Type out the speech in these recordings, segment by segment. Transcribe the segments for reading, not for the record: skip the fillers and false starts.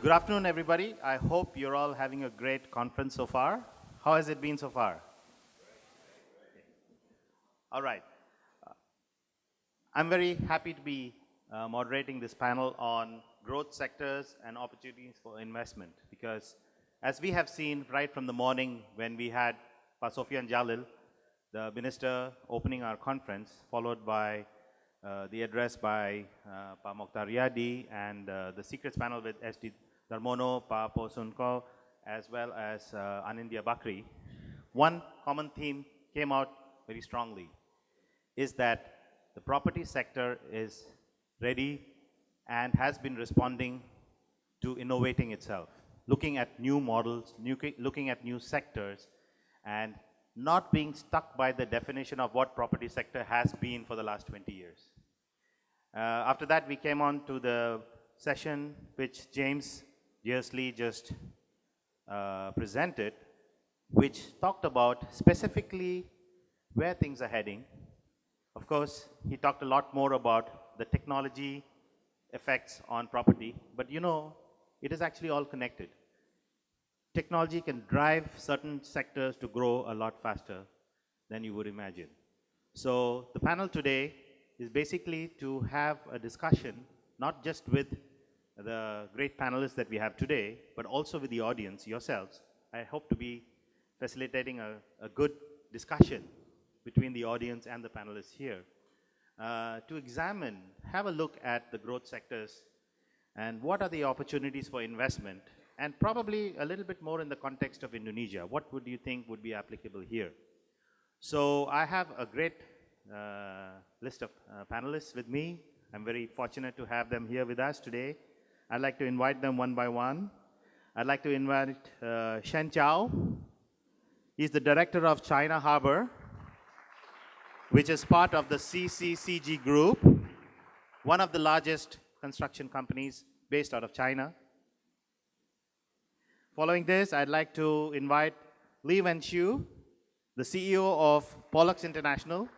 Good afternoon, everybody. I hope you're all having a great conference so far. How has it been so far? All right. I'm very happy to be moderating this panel on growth sectors and opportunities for investment, because as we have seen right from the morning when we had Pa Sofian Jalil, the minister, opening our conference, followed by the address by Pa Mokhtar Riyadi and the secrets panel with S.D. Darmono, Pa Posunko, as well as Anindya Bakri. One common theme came out very strongly, is that the property sector is ready and has been responding to innovating itself, looking at new models, looking at new sectors, and not being stuck by the definition of what property sector has been for the last 20 years. After that, we came on to the session which James Jersey just presented, which talked about specifically where things are heading. Of course, he talked a lot more about the technology effects on property, but you know, it is actually all connected. Technology can drive certain sectors to grow a lot faster than you would imagine. So the panel today is basically to have a discussion, not just with the great panelists that we have today, but also with the audience, yourselves. I hope to be facilitating a good discussion between the audience and the panelists here to examine, have a look at the growth sectors and what are the opportunities for investment, and probably a little bit more in the context of Indonesia. What would you think would be applicable here? So I have a great list of panelists with me. I'm very fortunate to have them here with us today. I'd like to invite them one by one. I'd like to invite Shen Chao. He's the director of China Harbour, which is part of the CCCG group, one of the largest construction companies based out of China. Following this, I'd like to invite Wen Xiu, the CEO of Pollux International,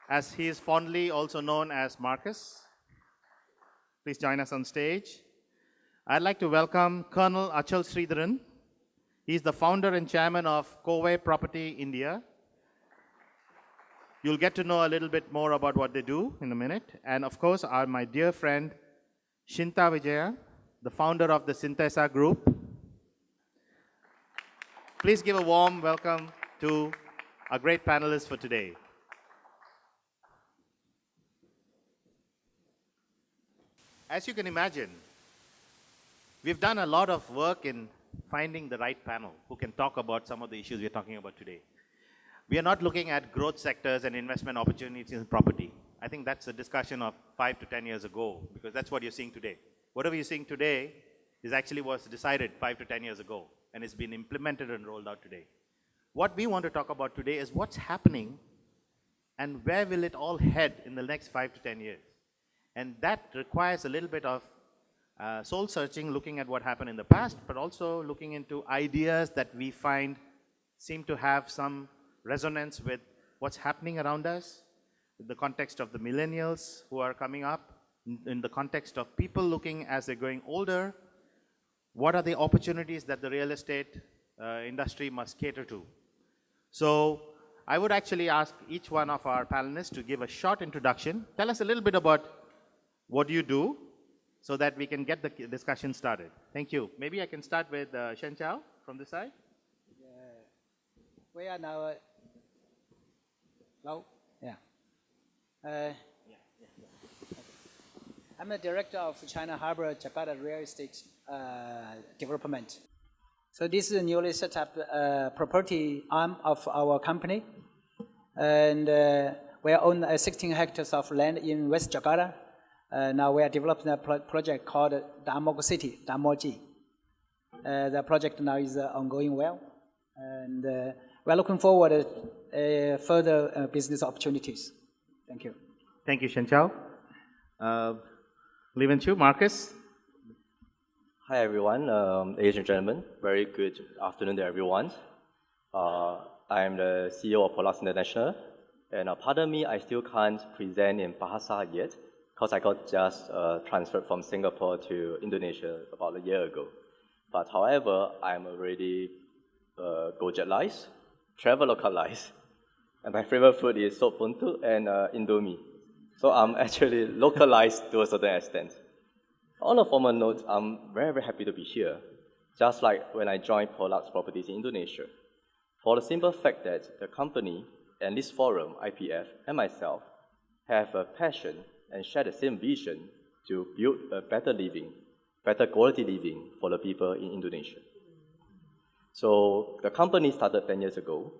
as he is fondly also known as Marcus. Please join us on stage. I'd like to welcome Colonel Achal Sridharan. He's the founder and chairman of Covai Property India. You'll get to know a little bit more about what they do in a minute. And of course, my dear friend, Shinta Widjaja, the founder of the Sintesa group. Please give a warm welcome to our great panelists for today. As you can imagine, we've done a lot of work in finding the right panel who can talk about some of the issues we're talking about today. We are not looking at growth sectors and investment opportunities in property. I think that's a discussion of 5 to 10 years ago, because that's what you're seeing today. Whatever you're seeing today is actually was decided 5 to 10 years ago, and it's been implemented and rolled out today. What we want to talk about today is what's happening and where will it all head in the next 5 to 10 years. And that requires a little bit of soul searching, looking at what happened in the past, but also looking into ideas that we find seem to have some resonance with what's happening around us, in the context of the millennials who are coming up, in the context of people looking as they're growing older. What are the opportunities that the real estate industry must cater to? So I would actually ask each one of our panelists to give a short introduction. Tell us a little bit about what do you do, so that we can get the discussion started. Thank you. Maybe I can start with Shen Chao from this side. We are now. Hello? Yeah. I'm the director of China Harbour Jakarta Real Estate Development. So this is a newly set up property arm of our company. And we own 16 hectares of land in West Jakarta. Now we are developing a project called Damog City, Damoji. The project now is ongoing well, and we're looking forward to further business opportunities. Thank you. Thank you, Shen Chao. Wen Xiu, Marcus. Hi everyone, ladies and gentlemen. Very good afternoon to everyone. I am the CEO of Pollux International, and pardon me, I still can't present in Bahasa yet, because I got just transferred from Singapore to Indonesia about a year ago. But however, I'm already Gojek-ized, travel localized, and my favorite food is sop buntut and Indomie. So I'm actually localized to a certain extent. On a formal note, I'm very, very happy to be here, just like when I joined Pollux Properties in Indonesia, for the simple fact that the company and this forum, IPF, and myself, have a passion and share the same vision to build a better living, better quality living for the people in Indonesia. So the company started 10 years ago,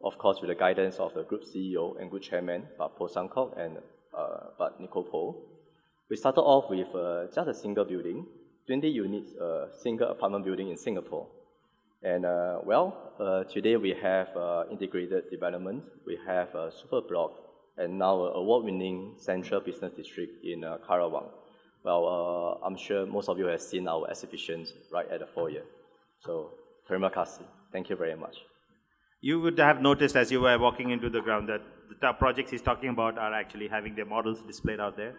of course with the guidance of the group CEO and group chairman, Pak Po Sangkok and Pak Nico Po. We started off with just a single building, 20 units, single apartment building in Singapore. And today we have integrated development, we have a super block, and now an award-winning central business district in Karawang. Well, I'm sure most of you have seen our exhibitions right at the foyer. So, terima kasih. Thank you very much. You would have noticed as you were walking into the ground that the top projects he's talking about are actually having their models displayed out there.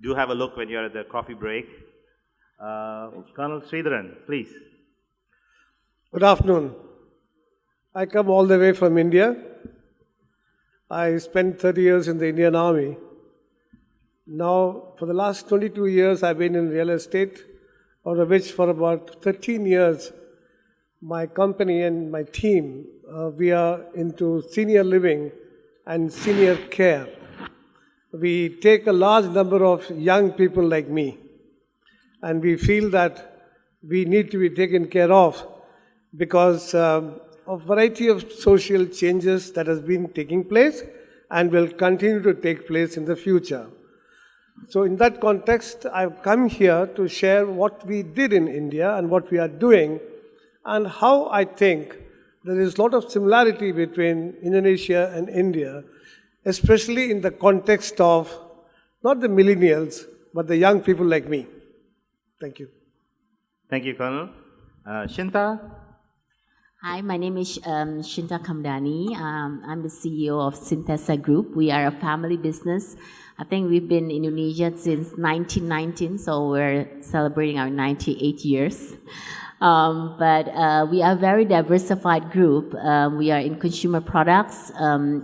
Do have a look when you're at the coffee break. Colonel Sridharan, please. Good afternoon. I come all the way from India. I spent 30 years in the Indian Army. Now, for the last 22 years, I've been in real estate, out of which for about 13 years, my company and my team, we are into senior living and senior care. We take a large number of young people like me, and we feel that we need to be taken care of because of a variety of social changes that has been taking place and will continue to take place in the future. So in that context, I've come here to share what we did in India and what we are doing and how I think there is a lot of similarity between Indonesia and India, especially in the context of not the millennials, but the young people like me. Thank you. Thank you, Colonel. Shinta? Hi, my name is Shinta Kamdani. I'm the CEO of Sintesa Group. We are a family business. I think we've been in Indonesia since 1919, so we're celebrating our 98 years. But we are a very diversified group. We are in consumer products,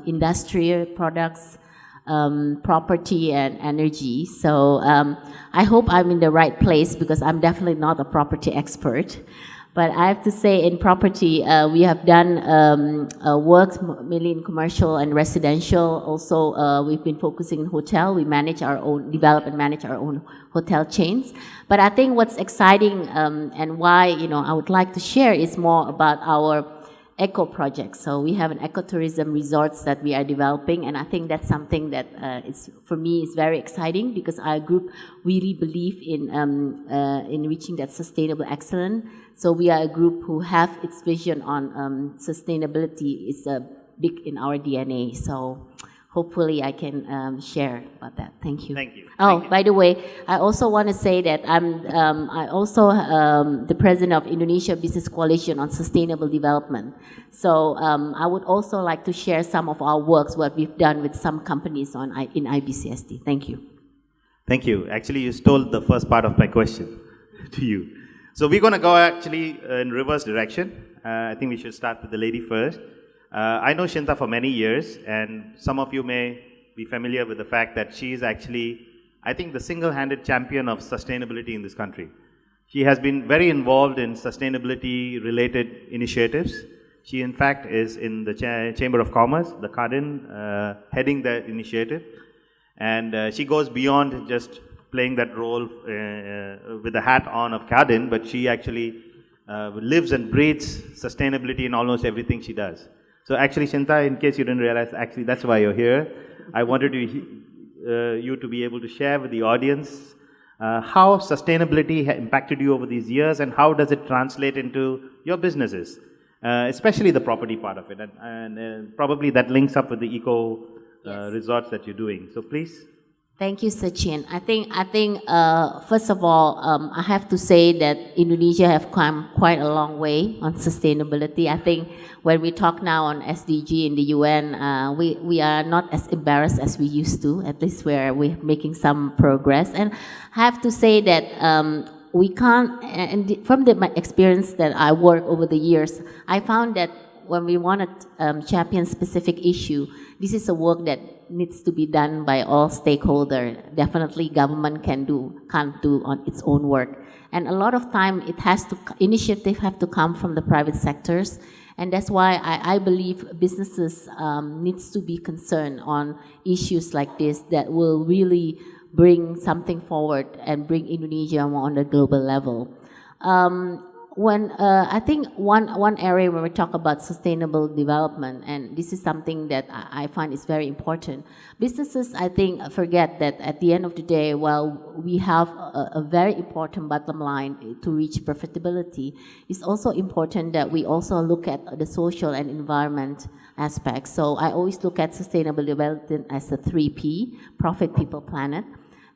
industrial products, property and energy. So I hope I'm in the right place because I'm definitely not a property expert. But I have to say in property, we have done works mainly in commercial and residential. Also, we've been focusing in hotel. We manage our own, develop and manage our own hotel chains. But I think what's exciting and why, I would like to share is more about our eco projects. So we have an ecotourism resorts that we are developing, and I think that's something that for me is very exciting because our group really believe in reaching that sustainable excellence. So we are a group who have its vision on sustainability is big in our DNA. So hopefully I can share about that. Thank you. Thank you. Oh, Thank you. by the way, I also want to say that I also the president of Indonesia Business Coalition on Sustainable Development. So I would also like to share some of our works, what we've done with some companies in IBCSD. Thank you. Thank you. Actually, you stole the first part of my question to you. So we're going to go actually in reverse direction. I think we should start with the lady first. I know Shinta for many years, and some of you may be familiar with the fact that she is actually, I think, the single-handed champion of sustainability in this country. She has been very involved in sustainability-related initiatives. She, in fact, is in the Chamber of Commerce, the Cardin, heading the initiative. And she goes beyond just playing that role with the hat on of Cardin, but she actually lives and breathes sustainability in almost everything she does. So actually, Shinta, in case you didn't realize, actually that's why you're here. I wanted you to be able to share with the audience how sustainability impacted you over these years and how does it translate into your businesses, especially the property part of it. And probably that links up with the eco resorts that you're doing. So please. Thank you, Sachin. I think first of all, I have to say that Indonesia have come quite a long way on sustainability. I think when we talk now on SDG in the UN, we are not as embarrassed as we used to. At least we're making some progress. And I have to say that we can't. And from my experience that I work over the years, I found that when we want to champion specific issue, this is a work that needs to be done by all stakeholders. Definitely government can't do on its own work. And a lot of time initiative have to come from the private sectors. And that's why I believe businesses needs to be concerned on issues like this that will really bring something forward and bring Indonesia more on the global level. I think one area when we talk about sustainable development, and this is something that I find is very important. Businesses, I think, forget that at the end of the day, while we have a very important bottom line to reach profitability, it's also important that we also look at the social and environment aspects. So I always look at sustainable development as a 3P: profit, people, planet.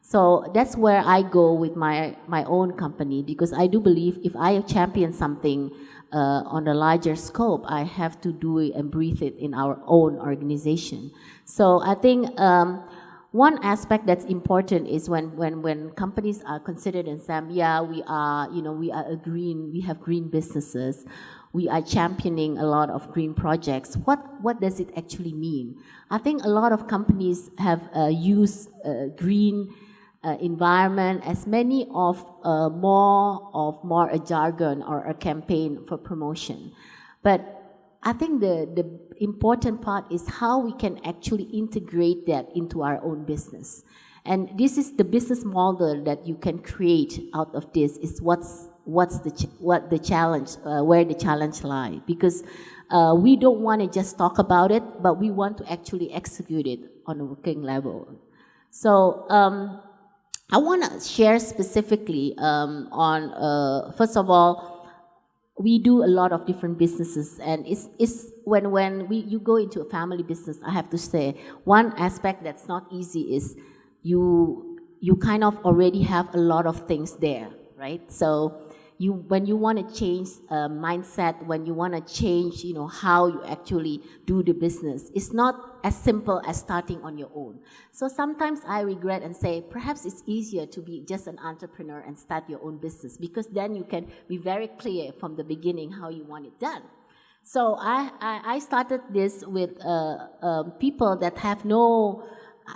So that's where I go with my own company, because I do believe if I champion something on a larger scope, I have to do it and breathe it in our own organization. So I think one aspect that's important is when companies are considered and say, yeah, we are we have green businesses, we are championing a lot of green projects. What does it actually mean? I think a lot of companies have used green environment as many of more a jargon or a campaign for promotion. But I think the important part is how we can actually integrate that into our own business. And this is the business model that you can create out of this is what the challenge, where the challenge lies. Because we don't want to just talk about it, but we want to actually execute it on a working level. So I want to share specifically on, first of all, we do a lot of different businesses, and it's when you go into a family business, I have to say, one aspect that's not easy is you kind of already have a lot of things there, right? So when you want to change mindset, when you want to change, how you actually do the business, it's not as simple as starting on your own. So sometimes I regret and say, perhaps it's easier to be just an entrepreneur and start your own business, because then you can be very clear from the beginning how you want it done. So I started this with people that have no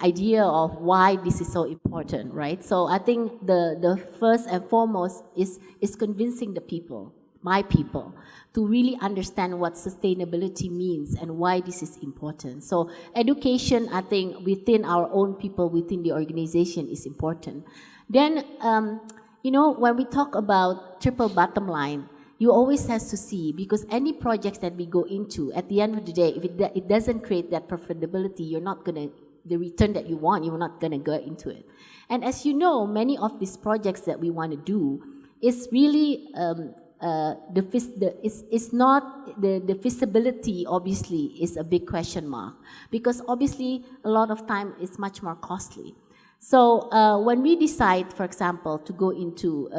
idea of why this is so important, right? So I think the first and foremost is convincing the people, my people, to really understand what sustainability means and why this is important. So education, I think, within our own people, within the organization is important. Then, when we talk about triple bottom line, you always have to see, because any projects that we go into, at the end of the day, if it doesn't create that profitability, you're not going to, the return that you want, you're not going to go into it. And as you know, many of these projects that we want to do is really it's not the feasibility. Obviously, is a big question mark, because obviously a lot of time it's much more costly. So when we decide, for example, to go into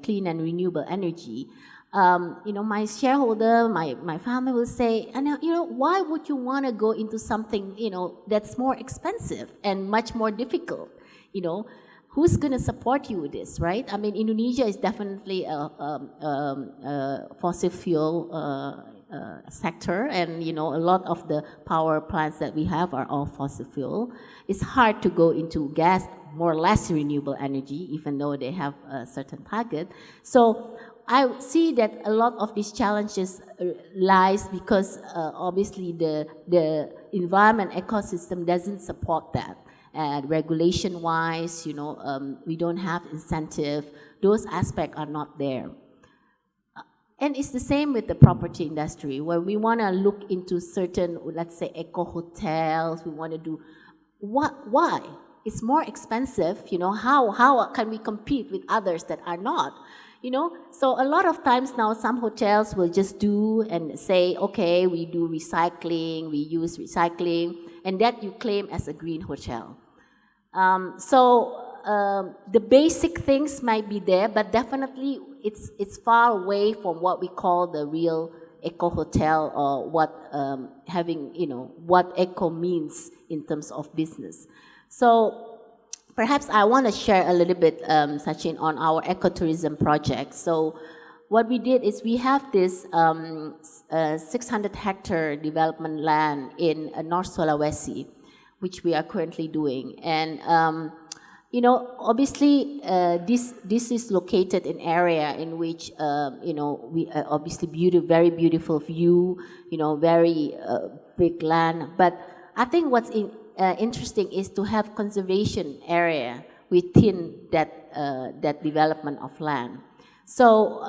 clean and renewable energy, my shareholder, my family will say, why would you want to go into something, that's more expensive and much more difficult? Who's going to support you with this, right? I mean, Indonesia is definitely a fossil fuel sector, and a lot of the power plants that we have are all fossil fuel. It's hard to go into gas, more or less renewable energy, even though they have a certain target. So I see that a lot of these challenges lies because obviously the environment ecosystem doesn't support that. And regulation-wise, we don't have incentive. Those aspects are not there. And it's the same with the property industry, where we want to look into certain, let's say, eco-hotels. We want to do why? It's more expensive. How can we compete with others that are not? So a lot of times now some hotels will just do and say, okay, we do recycling, we use recycling, and that you claim as a green hotel. The basic things might be there, but definitely it's far away from what we call the real eco hotel, or what what eco means in terms of business. So perhaps I want to share a little bit, Sachin, on our ecotourism project. So what we did is we have this 600-hectare development land in North Sulawesi, which we are currently doing. And obviously, this is located in area in which we obviously very beautiful view, very big land. But I think what's interesting is to have conservation area within that development of land. So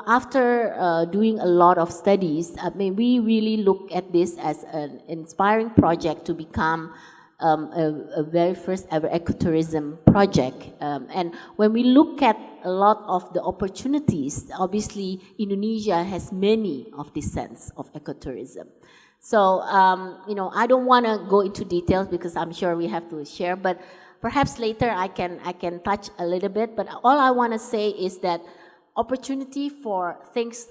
after doing a lot of studies, we really look at this as an inspiring project to become a very first ever ecotourism project. And when we look at a lot of the opportunities, obviously Indonesia has many of this sense of ecotourism. So, I don't want to go into details because I'm sure we have to share, but perhaps later I can touch a little bit. But all I want to say is that opportunity for things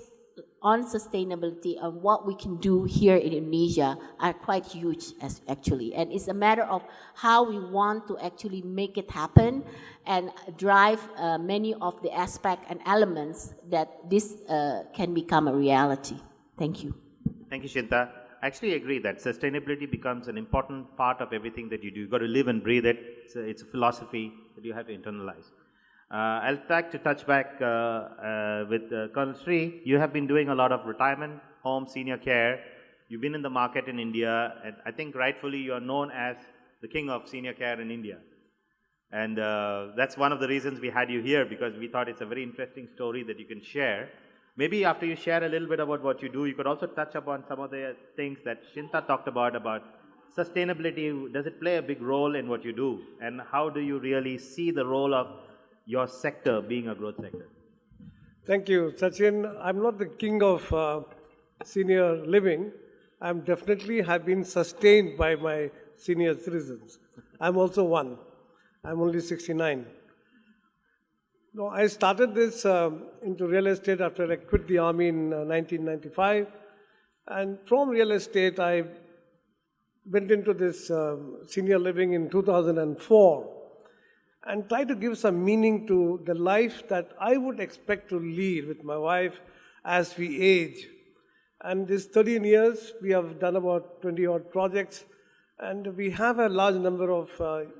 on sustainability and what we can do here in Indonesia are quite huge, actually. And it's a matter of how we want to actually make it happen and drive many of the aspects and elements that this can become a reality. Thank you. Thank you, Shinta. I actually agree that sustainability becomes an important part of everything that you do. You've got to live and breathe it. It's a philosophy that you have to internalize. I'll like to touch back with Colonel Sri. You have been doing a lot of retirement, home, senior care. You've been in the market in India, and I think rightfully you are known as the king of senior care in India. And that's one of the reasons we had you here, because we thought it's a very interesting story that you can share. Maybe after you share a little bit about what you do, you could also touch upon some of the things that Shinta talked about sustainability. Does it play a big role in what you do? And how do you really see the role of your sector being a growth sector? Thank you, Sachin. I'm not the king of senior living. I'm definitely have been sustained by my senior citizens. I'm also one. I'm only 69. No, I started this into real estate after I quit the army in 1995. And from real estate, I went into this senior living in 2004 and tried to give some meaning to the life that I would expect to lead with my wife as we age. And this 13 years, we have done about 20-odd projects. And we have a large number of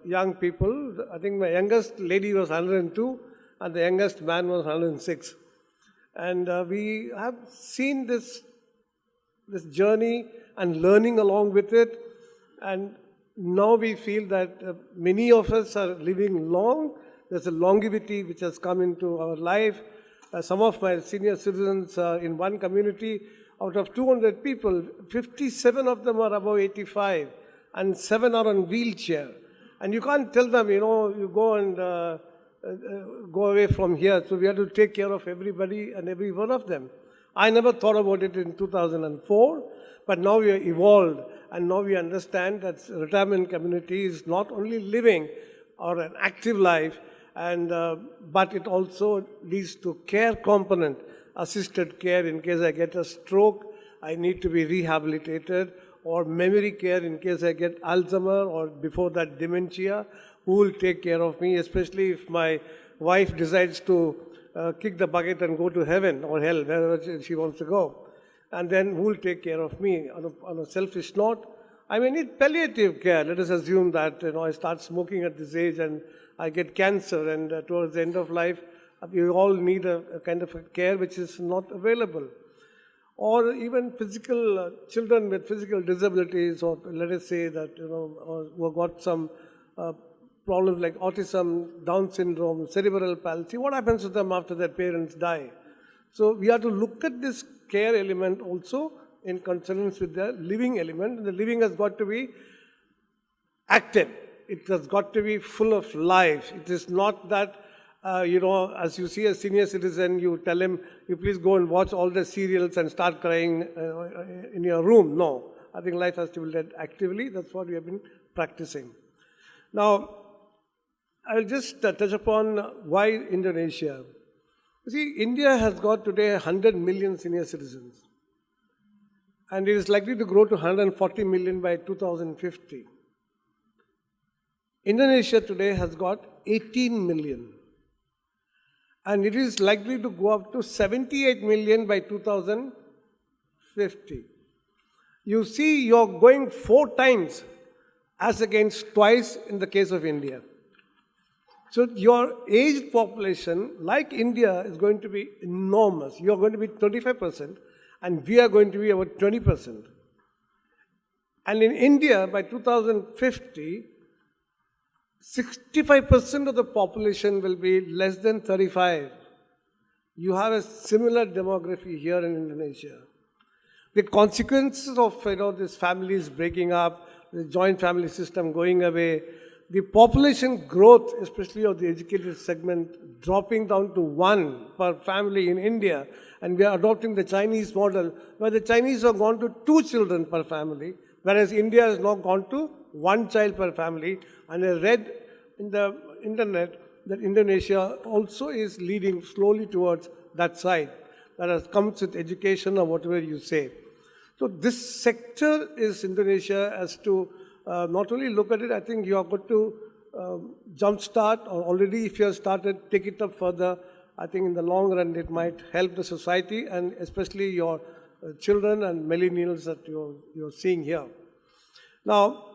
young people. I think my youngest lady was 102. And the youngest man was 106. And we have seen this journey and learning along with it. And now we feel that many of us are living long. There's a longevity which has come into our life. Some of my senior citizens in one community, out of 200 people, 57 of them are above 85 and 7 are on wheelchair. And you can't tell them, you go and go away from here. So we have to take care of everybody and every one of them. I never thought about it in 2004, but now we are evolved and now we understand that retirement community is not only living or an active life, and but it also leads to care component, assisted care in case I get a stroke, I need to be rehabilitated, or memory care in case I get Alzheimer or before that dementia. Who will take care of me, especially if my wife decides to kick the bucket and go to heaven or hell, wherever she wants to go. And then who will take care of me? On a selfish note, I may need palliative care. Let us assume that I start smoking at this age and I get cancer, and towards the end of life, we all need a kind of a care which is not available. Or even physical, children with physical disabilities, or let us say that, who have got some problems like autism, Down syndrome, cerebral palsy. What happens to them after their parents die? So we have to look at this care element also in consonance with the living element. The living has got to be active. It has got to be full of life. It is not that, as you see a senior citizen, you tell him, you please go and watch all the serials and start crying in your room. No, I think life has to be led actively. That's what we have been practicing. Now, I'll just touch upon why Indonesia. You see, India has got today 100 million senior citizens, and it is likely to grow to 140 million by 2050. Indonesia today has got 18 million, and it is likely to go up to 78 million by 2050. You see, you're going 4 times as against twice in the case of India. So your aged population, like India, is going to be enormous. You're going to be 25%, and we are going to be about 20%. And in India, by 2050, 65% of the population will be less than 35. You have a similar demography here in Indonesia. The consequences of this families breaking up, the joint family system going away, the population growth, especially of the educated segment, dropping down to 1 per family in India, and we are adopting the Chinese model, where the Chinese have gone to 2 children per family, whereas India has now gone to 1 child per family. And I read in the internet that Indonesia also is leading slowly towards that side. That has comes with education or whatever you say. So this sector is Indonesia as to not only look at it, I think you have got to jumpstart, or already if you have started, take it up further. I think in the long run it might help the society, and especially your children and millennials that you're seeing here. Now,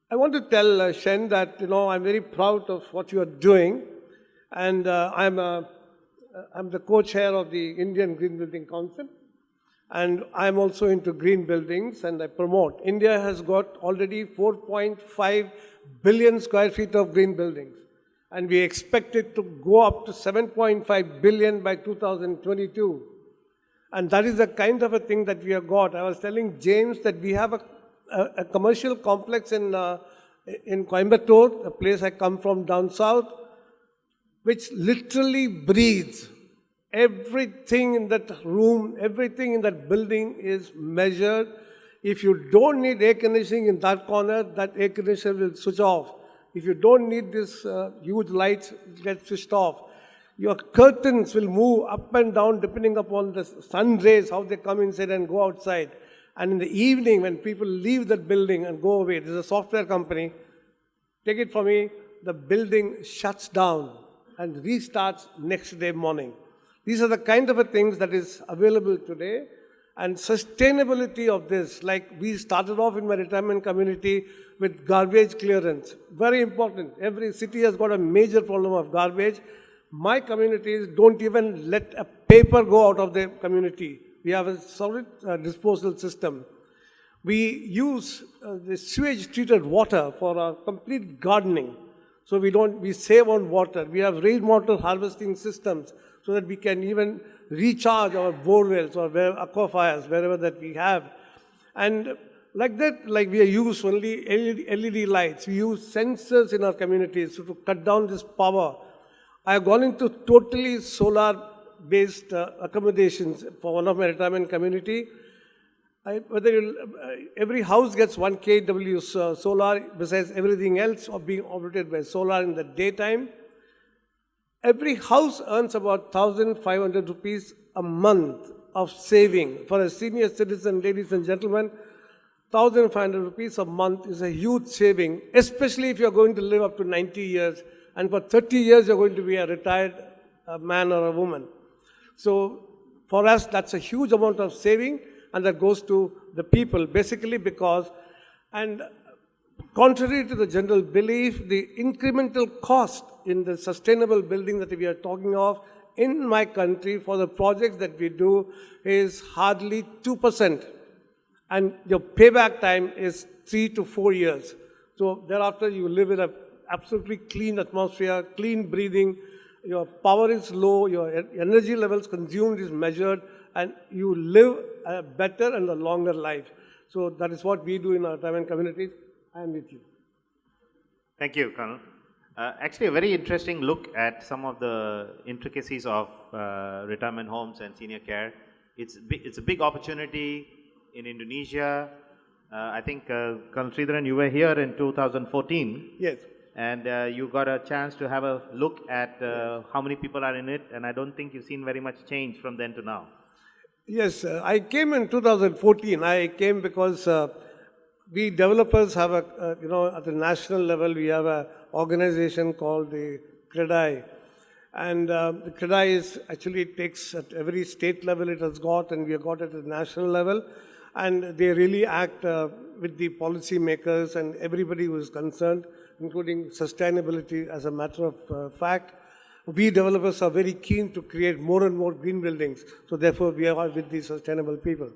I want to tell Shen that I'm very proud of what you are doing, and I'm the co-chair of the Indian Green Building Council. And I'm also into green buildings, and I promote. India has got already 4.5 billion square feet of green buildings, and we expect it to go up to 7.5 billion by 2022. And that is the kind of a thing that we have got. I was telling James that we have a commercial complex in Coimbatore, a place I come from down south, which literally breathes. Everything in that room, everything in that building is measured. If you don't need air conditioning in that corner, that air conditioner will switch off. If you don't need this huge lights, it gets switched off. Your curtains will move up and down depending upon the sun rays, how they come inside and go outside. And in the evening, when people leave that building and go away, there's a software company, take it from me, the building shuts down and restarts next day morning. These are the kind of things that is available today, and sustainability of this, like we started off in my retirement community with garbage clearance. Very important. Every city has got a major problem of garbage. My communities don't even let a paper go out of the community. We have a solid disposal system. We use the sewage treated water for our complete gardening. So we save on water. We have rainwater harvesting systems, so that we can even recharge our borewells or aquifers, wherever that we have. And like that, like we use only LED lights. We use sensors in our communities to cut down this power. I have gone into totally solar-based accommodations for one of my retirement community. Every house gets 1 kW solar, besides everything else being operated by solar in the daytime. Every house earns about 1,500 rupees a month of saving. For a senior citizen, ladies and gentlemen, 1,500 rupees a month is a huge saving, especially if you're going to live up to 90 years, and for 30 years you're going to be a retired man or a woman. So for us, that's a huge amount of saving, and that goes to the people, basically because, and contrary to the general belief, the incremental cost in the sustainable building that we are talking of in my country for the projects that we do is hardly 2%. And your payback time is 3 to 4 years. So thereafter you live in an absolutely clean atmosphere, clean breathing, your power is low, your energy levels consumed is measured, and you live a better and a longer life. So that is what we do in our retirement communities. I am with you. Thank you, Colonel. Actually, a very interesting look at some of the intricacies of retirement homes and senior care. It's a big opportunity in Indonesia. I think, Colonel Sridharan, you were here in 2014. Yes. and you got a chance to have a look at how many people are in it, and I don't think you've seen very much change from then to now. Yes, I came in 2014. I came because we developers have a, at the national level, we have an organization called the CREDAI. And the CREDAI is actually takes at every state level it has got, and we have got it at the national level. And they really act with the policy makers and everybody who is concerned, including sustainability as a matter of fact. We developers are very keen to create more and more green buildings. So therefore, we are with the sustainable people.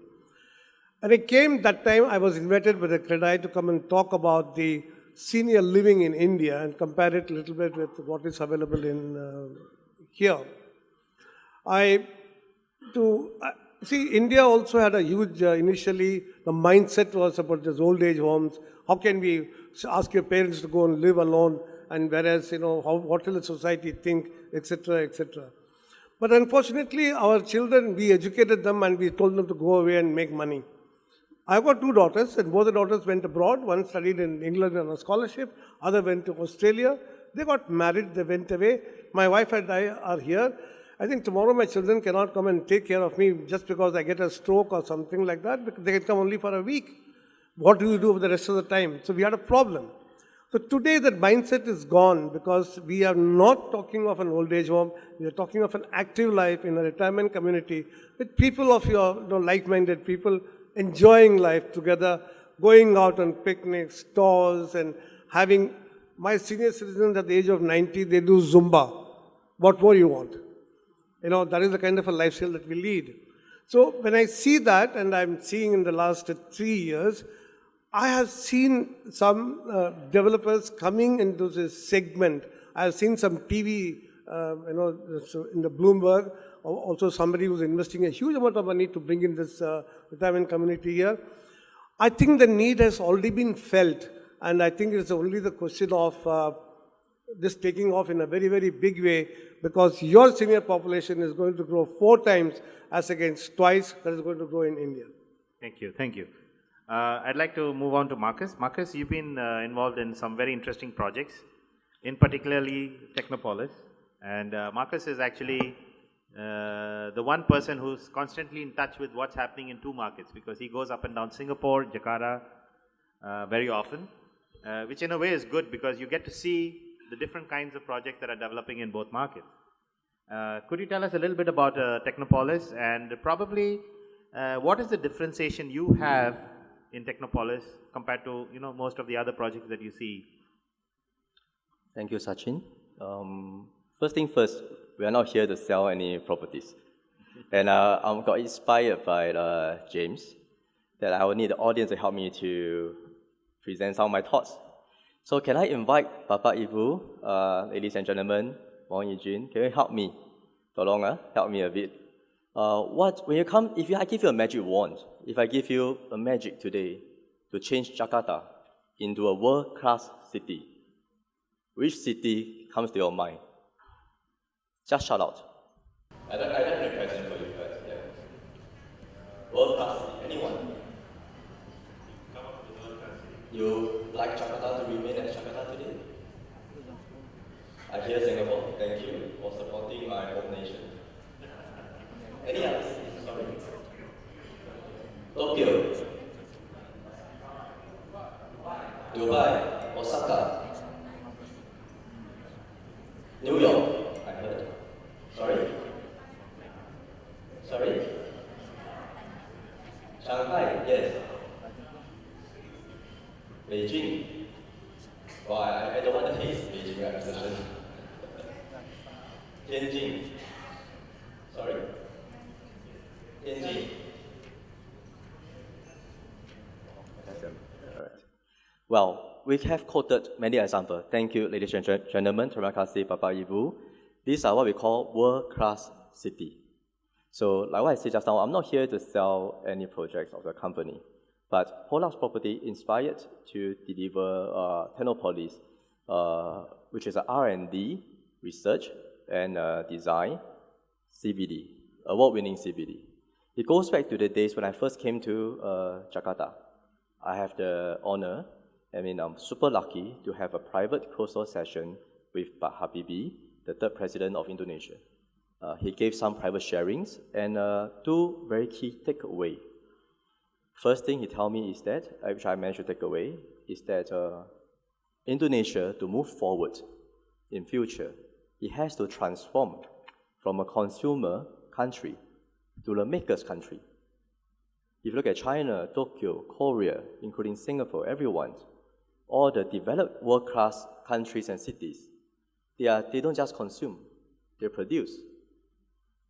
And I came that time, I was invited by the CREDAI to come and talk about the senior living in India and compare it a little bit with what is available in here. See, India also had a huge, initially, the mindset was about these old age homes. How can we ask your parents to go and live alone? And whereas, what will the society think, etc., etc. But unfortunately, our children, we educated them and we told them to go away and make money. I've got two daughters, and both the daughters went abroad. One studied in England on a scholarship, other went to Australia. They got married, they went away. My wife and I are here. I think tomorrow my children cannot come and take care of me just because I get a stroke or something like that, because they can come only for a week. What do you do for the rest of the time? So we had a problem. So today that mindset is gone because we are not talking of an old age home. We are talking of an active life in a retirement community with people of your like-minded people enjoying life together, going out on picnics, tours, and having my senior citizens at the age of 90, they do Zumba. What more you want? That is the kind of a lifestyle that we lead. So when I see that, and I'm seeing in the last 3 years, I have seen some developers coming into this segment. I have seen some TV, in the Bloomberg, also somebody who's investing a huge amount of money to bring in this retirement community here. I think the need has already been felt, and I think it's only the question of this taking off in a very, very big way, because your senior population is going to grow 4 times as against twice that is going to grow in India. Thank you, thank you. I'd like to move on to Marcus. Marcus, you've been involved in some very interesting projects, in particularly Technopolis. And Marcus is actually the one person who's constantly in touch with what's happening in 2 markets, because he goes up and down Singapore, Jakarta very often, which in a way is good because you get to see the different kinds of projects that are developing in both markets. Could you tell us a little bit about Technopolis, and probably what is the differentiation you have in Technopolis compared to most of the other projects that you see? Thank you, Sachin. First thing first, we are not here to sell any properties. And I got inspired by James that I will need the audience to help me to present some of my thoughts. So can I invite Bapak Ibu, ladies and gentlemen, Wang Yijun, can you help me? Tolong, help me a bit. If I give you a magic wand, if I give you a magic today to change Jakarta into a world-class city, which city comes to your mind? Just shout out. I don't have a question for you guys. Yeah. World-class city, anyone? You like Jakarta to remain as Jakarta today? I hear Singapore. Thank you for supporting my home nation. Any others? Sorry. Tokyo, Dubai, Osaka, New York. I heard. Sorry. Shanghai. Yes. Beijing. Well, I don't want to taste Beijing acquisition. Tianjin. Sorry. Tianjin. All right. Well, we have quoted many examples. Thank you, ladies and gentlemen. Terima kasih, Bapak Ibu. These are what we call world-class city. So, like what I said just now, I'm not here to sell any projects of the company, but Pollux Property inspired to deliver Technopolis, which is an R&D, research, and design CBD, award-winning CBD. It goes back to the days when I first came to Jakarta. I have the honor I mean, I'm super lucky to have a private closed-door session with Pak Habibie, the third president of Indonesia. He gave some private sharings and two very key takeaways. First thing he told me is that, which I managed to take away, is that Indonesia, to move forward in future, it has to transform from a consumer country to the makers country. If you look at China, Tokyo, Korea, including Singapore, everyone, all the developed world-class countries and cities, they don't just consume, they produce.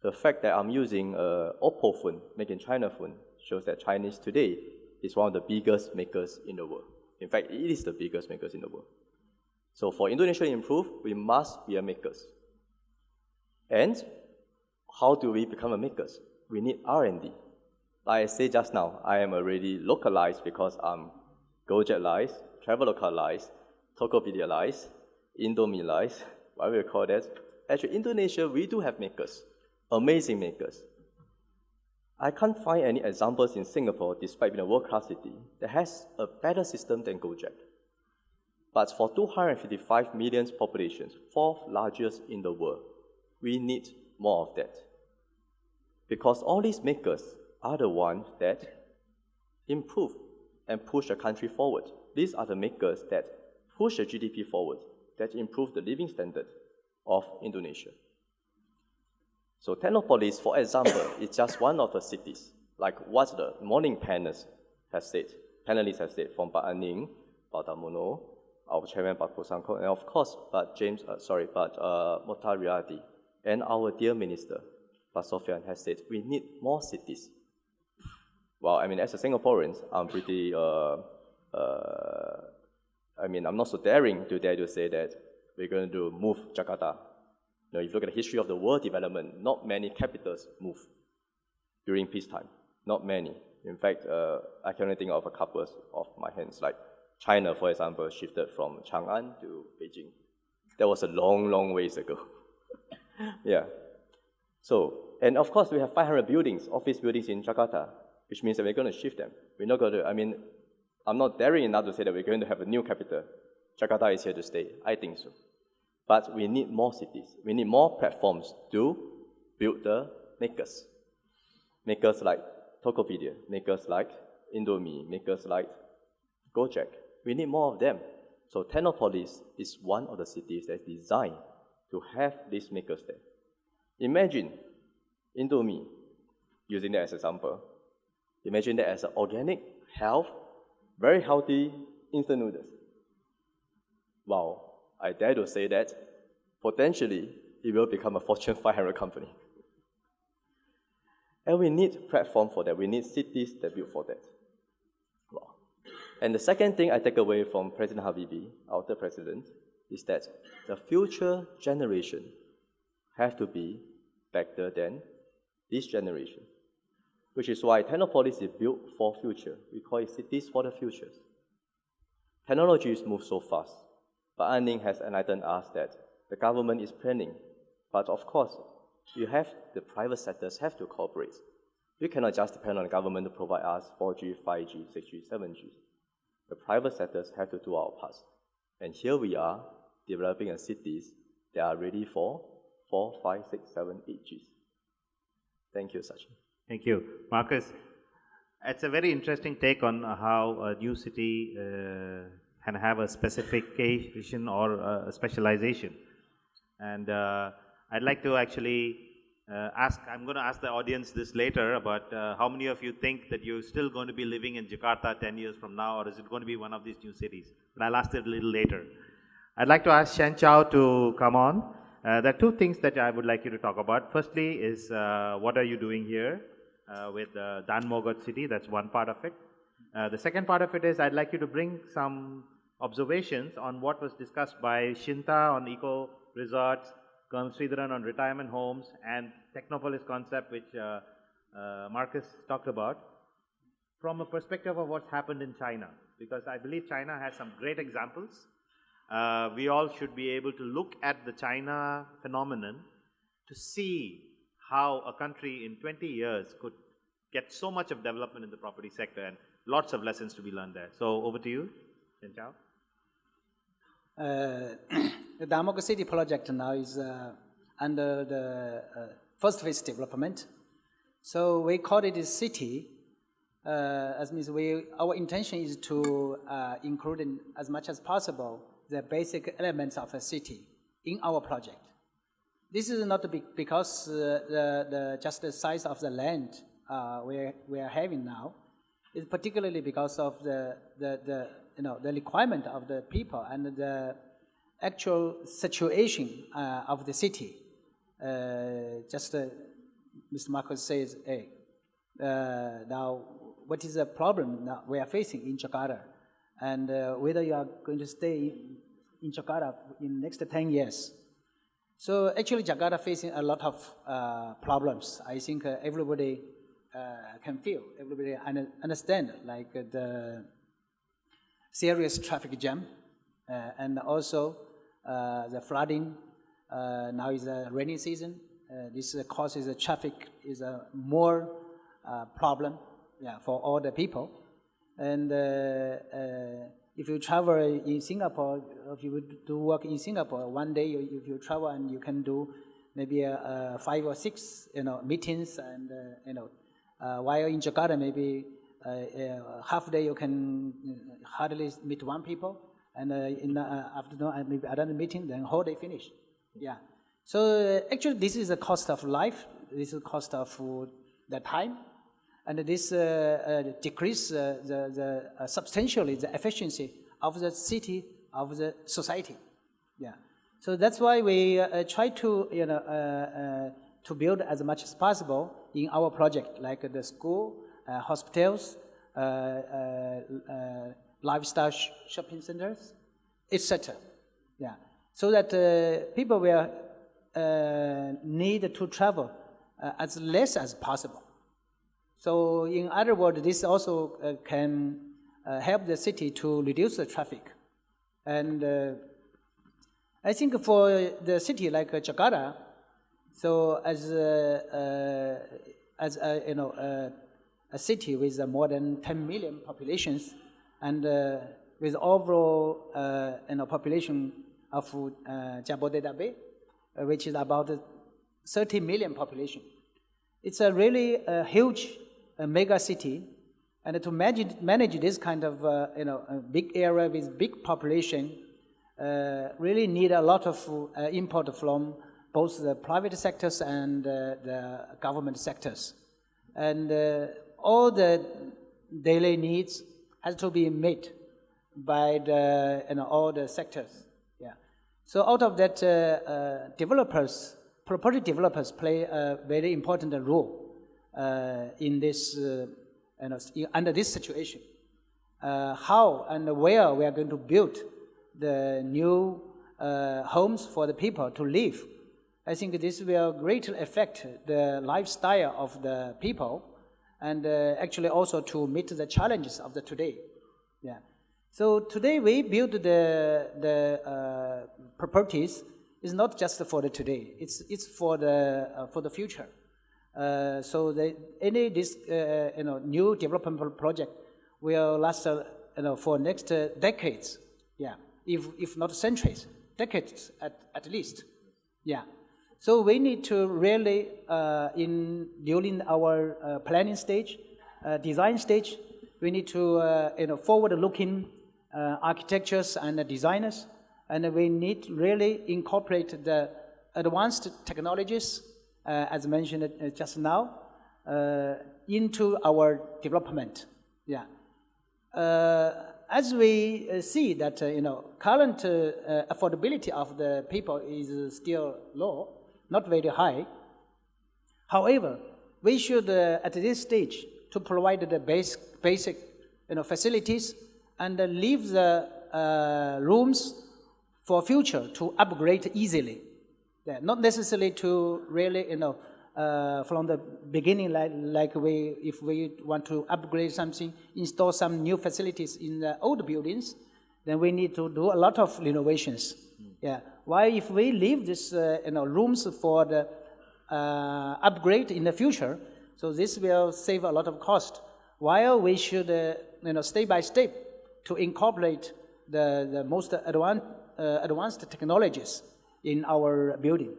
The fact that I'm using an Oppo phone, made in China phone, shows that Chinese today is one of the biggest makers in the world. In fact, it is the biggest makers in the world. So for Indonesia to improve, we must be a makers. And how do we become a makers? We need R&D. Like I said just now, I am already localized because I'm Gojek-liced, Traveloka-liced, Tokopedia-liced, Indomie-liced, whatever you call that. Actually, Indonesia, we do have makers, amazing makers. I can't find any examples in Singapore, despite being a world-class city, that has a better system than Gojek. But for 255 million populations, fourth largest in the world, we need more of that. Because all these makers are the ones that improve and push the country forward. These are the makers that push the GDP forward, that improve the living standard of Indonesia. So Technopolis, for example, is just one of the cities, like what the morning panelists have said, from Pak Aning, Pak Damono, our chairman, Pak Kusangko, and of course, Mohtar Riyadi, and our dear minister, Pak Sofian, has said, we need more cities. Well, I mean, as a Singaporean, I'm pretty, I'm not so daring to dare to say that we're going to move Jakarta. You know, if you look at the history of the world development, not many capitals move during peacetime. Not many. In fact, I can only think of a couple of my hands. Like China, for example, shifted from Chang'an to Beijing. That was a long, long ways ago. Yeah. So, and of course, we have 500 buildings, office buildings in Jakarta, which means that we're going to shift them. We're not going to, I'm not daring enough to say that we're going to have a new capital. Jakarta is here to stay. I think so. But we need more cities. We need more platforms to build the makers. Makers like Tokopedia, makers like Indomie, makers like Gojek. We need more of them. So Technopolis is one of the cities that's designed to have these makers there. Imagine Indomie, using that as an example. Imagine that as an organic, very healthy instant noodles. Wow. I dare to say that potentially it will become a Fortune 500 company. And we need platform for that. We need cities that build for that. Wow. And the second thing I take away from President Habibie, our third president, is that the future generation have to be better than this generation. Which is why Technopolis is built for future. We call it cities for the futures. Technologies move so fast. But Anning has enlightened us that the government is planning. But of course, the private sectors have to cooperate. We cannot just depend on the government to provide us 4G, 5G, 6G, 7G. The private sectors have to do our part. And here we are developing cities that are ready for 4, 5, 6, 7, 8Gs. Thank you, Sachin. Thank you. Marcus, it's a very interesting take on how a new city can have a specification or a specialization. And I'd like to actually I'm going to ask the audience this later about how many of you think that you're still going to be living in Jakarta 10 years from now, or is it going to be one of these new cities? But I'll ask it a little later. I'd like to ask Shen Chao to come on. There are two things that I would like you to talk about. Firstly is what are you doing here with Dan Mogot City? That's one part of it. The second part of it is I'd like you to bring some observations on what was discussed by Shinta on eco resorts, Colonel Sridharan on retirement homes, and Technopolis concept, which Marcus talked about, from a perspective of what's happened in China. Because I believe China has some great examples. We all should be able to look at the China phenomenon to see how a country in 20 years could get so much of development in the property sector, and lots of lessons to be learned there. So over to you. Chao? The Damogo City project now is under the first phase development. So we call it a city, as means our intention is to include in as much as possible the basic elements of a city in our project. This is not because just the size of the land we are having now. It's particularly because of the requirement of the people and the actual situation of the city. Mr. Marcos says, hey, now what is the problem now we are facing in Jakarta, and whether you are going to stay in Jakarta in the next 10 years. So actually Jakarta facing a lot of problems. I think everybody can feel, everybody understand, like the serious traffic jam, and also the flooding. Now is a rainy season. This causes the traffic is a more problem, for all the people. And if you travel in Singapore, if you would do work in Singapore, one day if you travel and you can do maybe 5 or 6 meetings, and while in Jakarta maybe half day you can hardly meet one people, and in the afternoon maybe another meeting, then whole day finish. Yeah. So actually this is the cost of life, this is the cost of the time, and this decrease substantially the efficiency of the city, of the society. Yeah. So that's why we try to build as much as possible in our project, like the school, hospitals, lifestyle shopping centers, etc. Yeah. So that people will need to travel as less as possible. So in other words, this also can help the city to reduce the traffic. And I think for the city like Jakarta, so as a city with more than 10 million populations, and with overall population of Jabodetabek, which is about 30 million population. It's a really huge mega city, and to manage this kind of a big area with big population really need a lot of input from both the private sectors and the government sectors. And all the daily needs has to be met by the all the sectors. Yeah. So out of that, property developers play a very important role in this under this situation. How and where we are going to build the new homes for the people to live. I think this will greatly affect the lifestyle of the people, and actually also to meet the challenges of the today. Yeah. So today we build the properties is not just for the today. It's for the future. So any new development project will last for next decades. Yeah. If not centuries, decades at least. Yeah. So we need to really, during our planning stage, design stage, we need to, forward-looking architectures and designers, and we need to really incorporate the advanced technologies, as mentioned just now, into our development. Yeah. As we see that, current affordability of the people is still low, not very high. However, we should, at this stage, to provide the basic facilities and leave the rooms for future to upgrade easily. Yeah, not necessarily to really, from the beginning, like if we want to upgrade something, install some new facilities in the old buildings, then we need to do a lot of renovations. Yeah. Why, if we leave this, rooms for the upgrade in the future, so this will save a lot of cost. While we should, step by step, to incorporate the most advanced technologies in our building.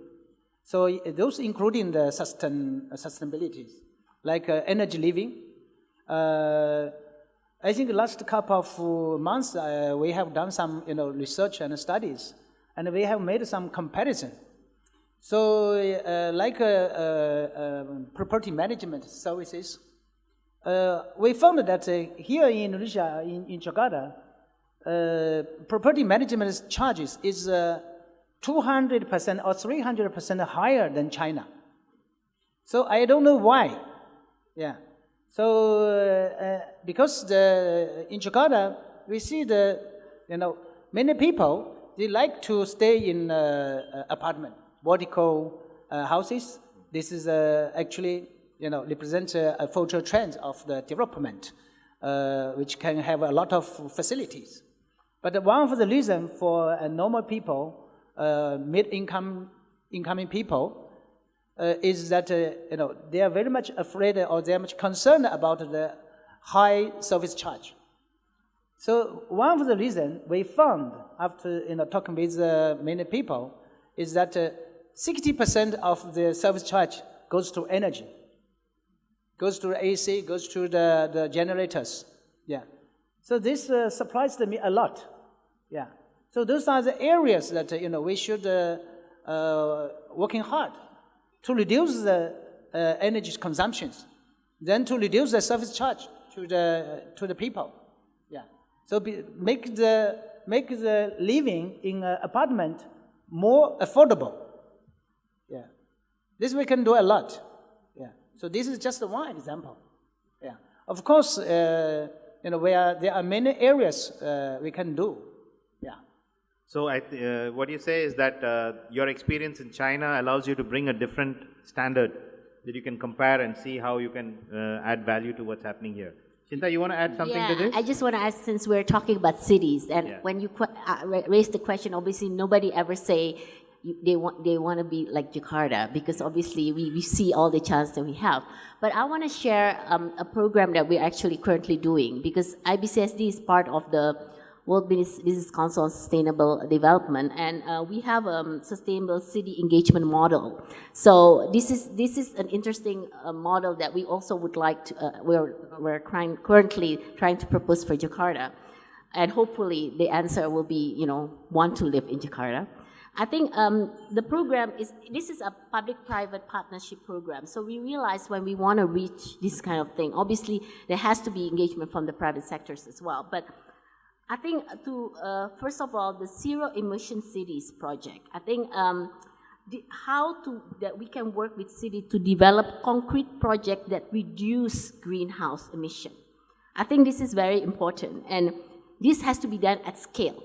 So those including the sustainabilities, like energy living. I think the last couple of months we have done some research and studies, and we have made some comparison. So like property management services, we found that here in Indonesia, in Jakarta, property management charges is 200% or 300% higher than China. So I don't know why. Yeah. So because in Jakarta we see many people, they like to stay in apartment, vertical houses. This is actually represents a future trend of the development, which can have a lot of facilities. But one of the reasons for normal people, incoming people, is that they are very much afraid or they are much concerned about the high service charge. So one of the reasons we found after talking with many people is that 60% of the service charge goes to energy, goes to AC, goes to the generators. Yeah. So this surprised me a lot. Yeah. So those are the areas that we should working hard to reduce the energy consumptions, then to reduce the service charge to the people. Yeah. So make the living in an apartment more affordable. Yeah. This we can do a lot. Yeah. So this is just one example. Yeah. Of course, where there are many areas we can do. Yeah. So what you say is that your experience in China allows you to bring a different standard that you can compare and see how you can add value to what's happening here. Shinta, you want to add something to this? I just want to add, since we're talking about cities, and when you raise the question, obviously nobody ever say they want to be like Jakarta, because obviously we see all the chance that we have. But I want to share a program that we're actually currently doing, because IBCSD is part of the World Business Council on Sustainable Development, and we have a sustainable city engagement model. So this is an interesting model that we also would like to. We're currently trying to propose for Jakarta, and hopefully the answer will be want to live in Jakarta. I think the program is a public-private partnership program. So we realize when we want to reach this kind of thing, obviously there has to be engagement from the private sectors as well, but I think first of all, the Zero Emission Cities project, I think that we can work with city to develop concrete projects that reduce greenhouse emission. I think this is very important, and this has to be done at scale.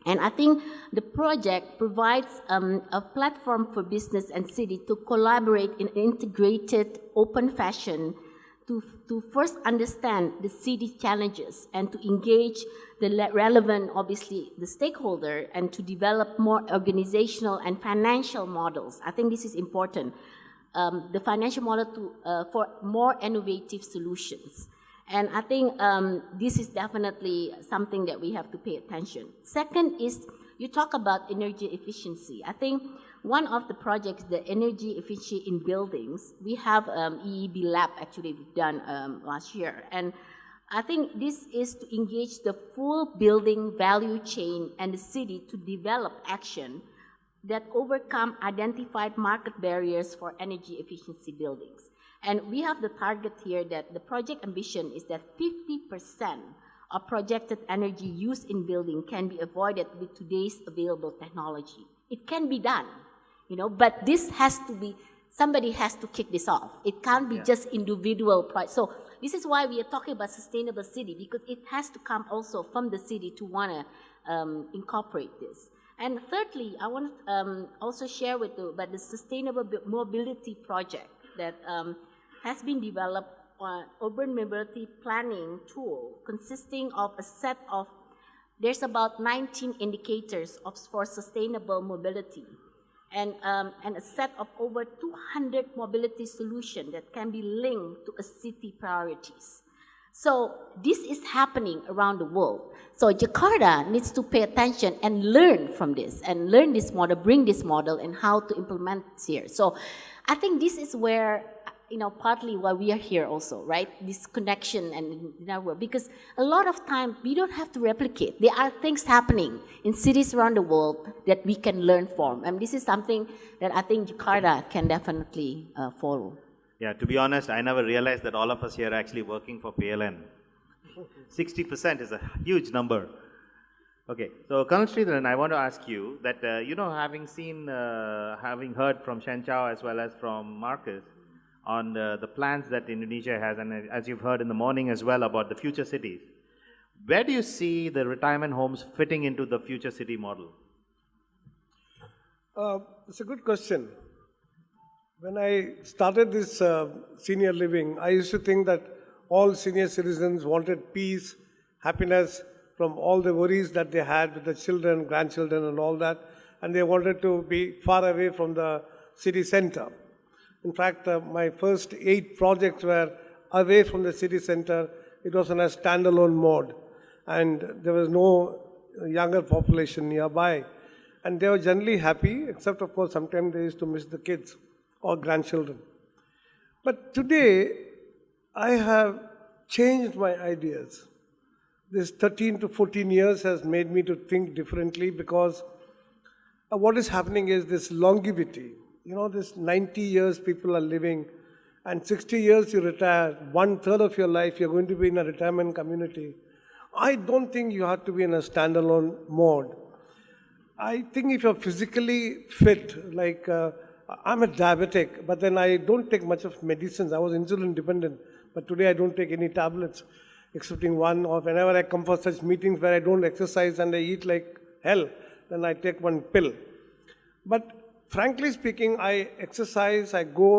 And I think the project provides a platform for business and city to collaborate in an integrated, open fashion to first understand the city challenges and to engage the relevant, obviously, the stakeholder, and to develop more organizational and financial models. I think this is important. The financial model for more innovative solutions. And I think this is definitely something that we have to pay attention. Second is, you talk about energy efficiency. I think one of the projects, the energy efficiency in buildings, we have EEB lab actually we've done last year. And I think this is to engage the full building value chain and the city to develop action that overcome identified market barriers for energy efficiency buildings. And we have the target here that the project ambition is that 50% of projected energy used in building can be avoided with today's available technology. It can be done, but this has to be, somebody has to kick this off. It can't be just individual projects. So this is why we are talking about sustainable city, because it has to come also from the city to want to incorporate this. And thirdly, I want to also share with you about the sustainable mobility project that has been developed on urban mobility planning tool consisting of a set of, there's about 19 indicators for sustainable mobility, and a set of over 200 mobility solutions that can be linked to a city priorities. So this is happening around the world. So Jakarta needs to pay attention and learn from this, and learn this model, bring this model, and how to implement here. So I think this is where, partly why we are here also, right? This connection and in our world, because a lot of time we don't have to replicate. There are things happening in cities around the world that we can learn from, and this is something that I think Jakarta can definitely follow. Yeah, to be honest, I never realized that all of us here are actually working for PLN. 60% is a huge number. Okay, so Colonel Sridharan, I want to ask you that, having heard from Shen Chao as well as from Marcus on the plans that Indonesia has, and as you've heard in the morning as well about the future cities, where do you see the retirement homes fitting into the future city model? It's a good question. When I started this senior living, I used to think that all senior citizens wanted peace, happiness from all the worries that they had with the children, grandchildren and all that, and they wanted to be far away from the city center. In fact, my first 8 projects were away from the city center. It was on a standalone mode, and there was no younger population nearby. And they were generally happy, except of course sometimes they used to miss the kids or grandchildren. But today, I have changed my ideas. This 13 to 14 years has made me to think differently, because what is happening is this longevity. This 90 years people are living, and 60 years you retire, 1/3 of your life you're going to be in a retirement community. I don't think you have to be in a standalone mode. I think if you're physically fit, like I'm a diabetic, but then I don't take much of medicines. I was insulin dependent, but today I don't take any tablets, excepting one, or whenever I come for such meetings where I don't exercise and I eat like hell, then I take one pill. But frankly speaking, I exercise, I go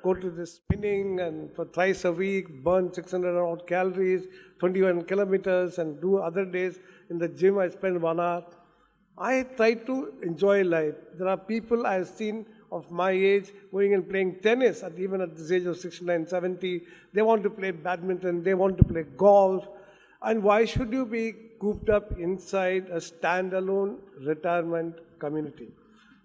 go to the spinning, and for thrice a week, burn 600 odd calories, 21 kilometers, and do other days in the gym, I spend 1 hour. I try to enjoy life. There are people I have seen of my age going and playing tennis, even at this age of 69, 70. They want to play badminton, they want to play golf. And why should you be cooped up inside a standalone retirement community?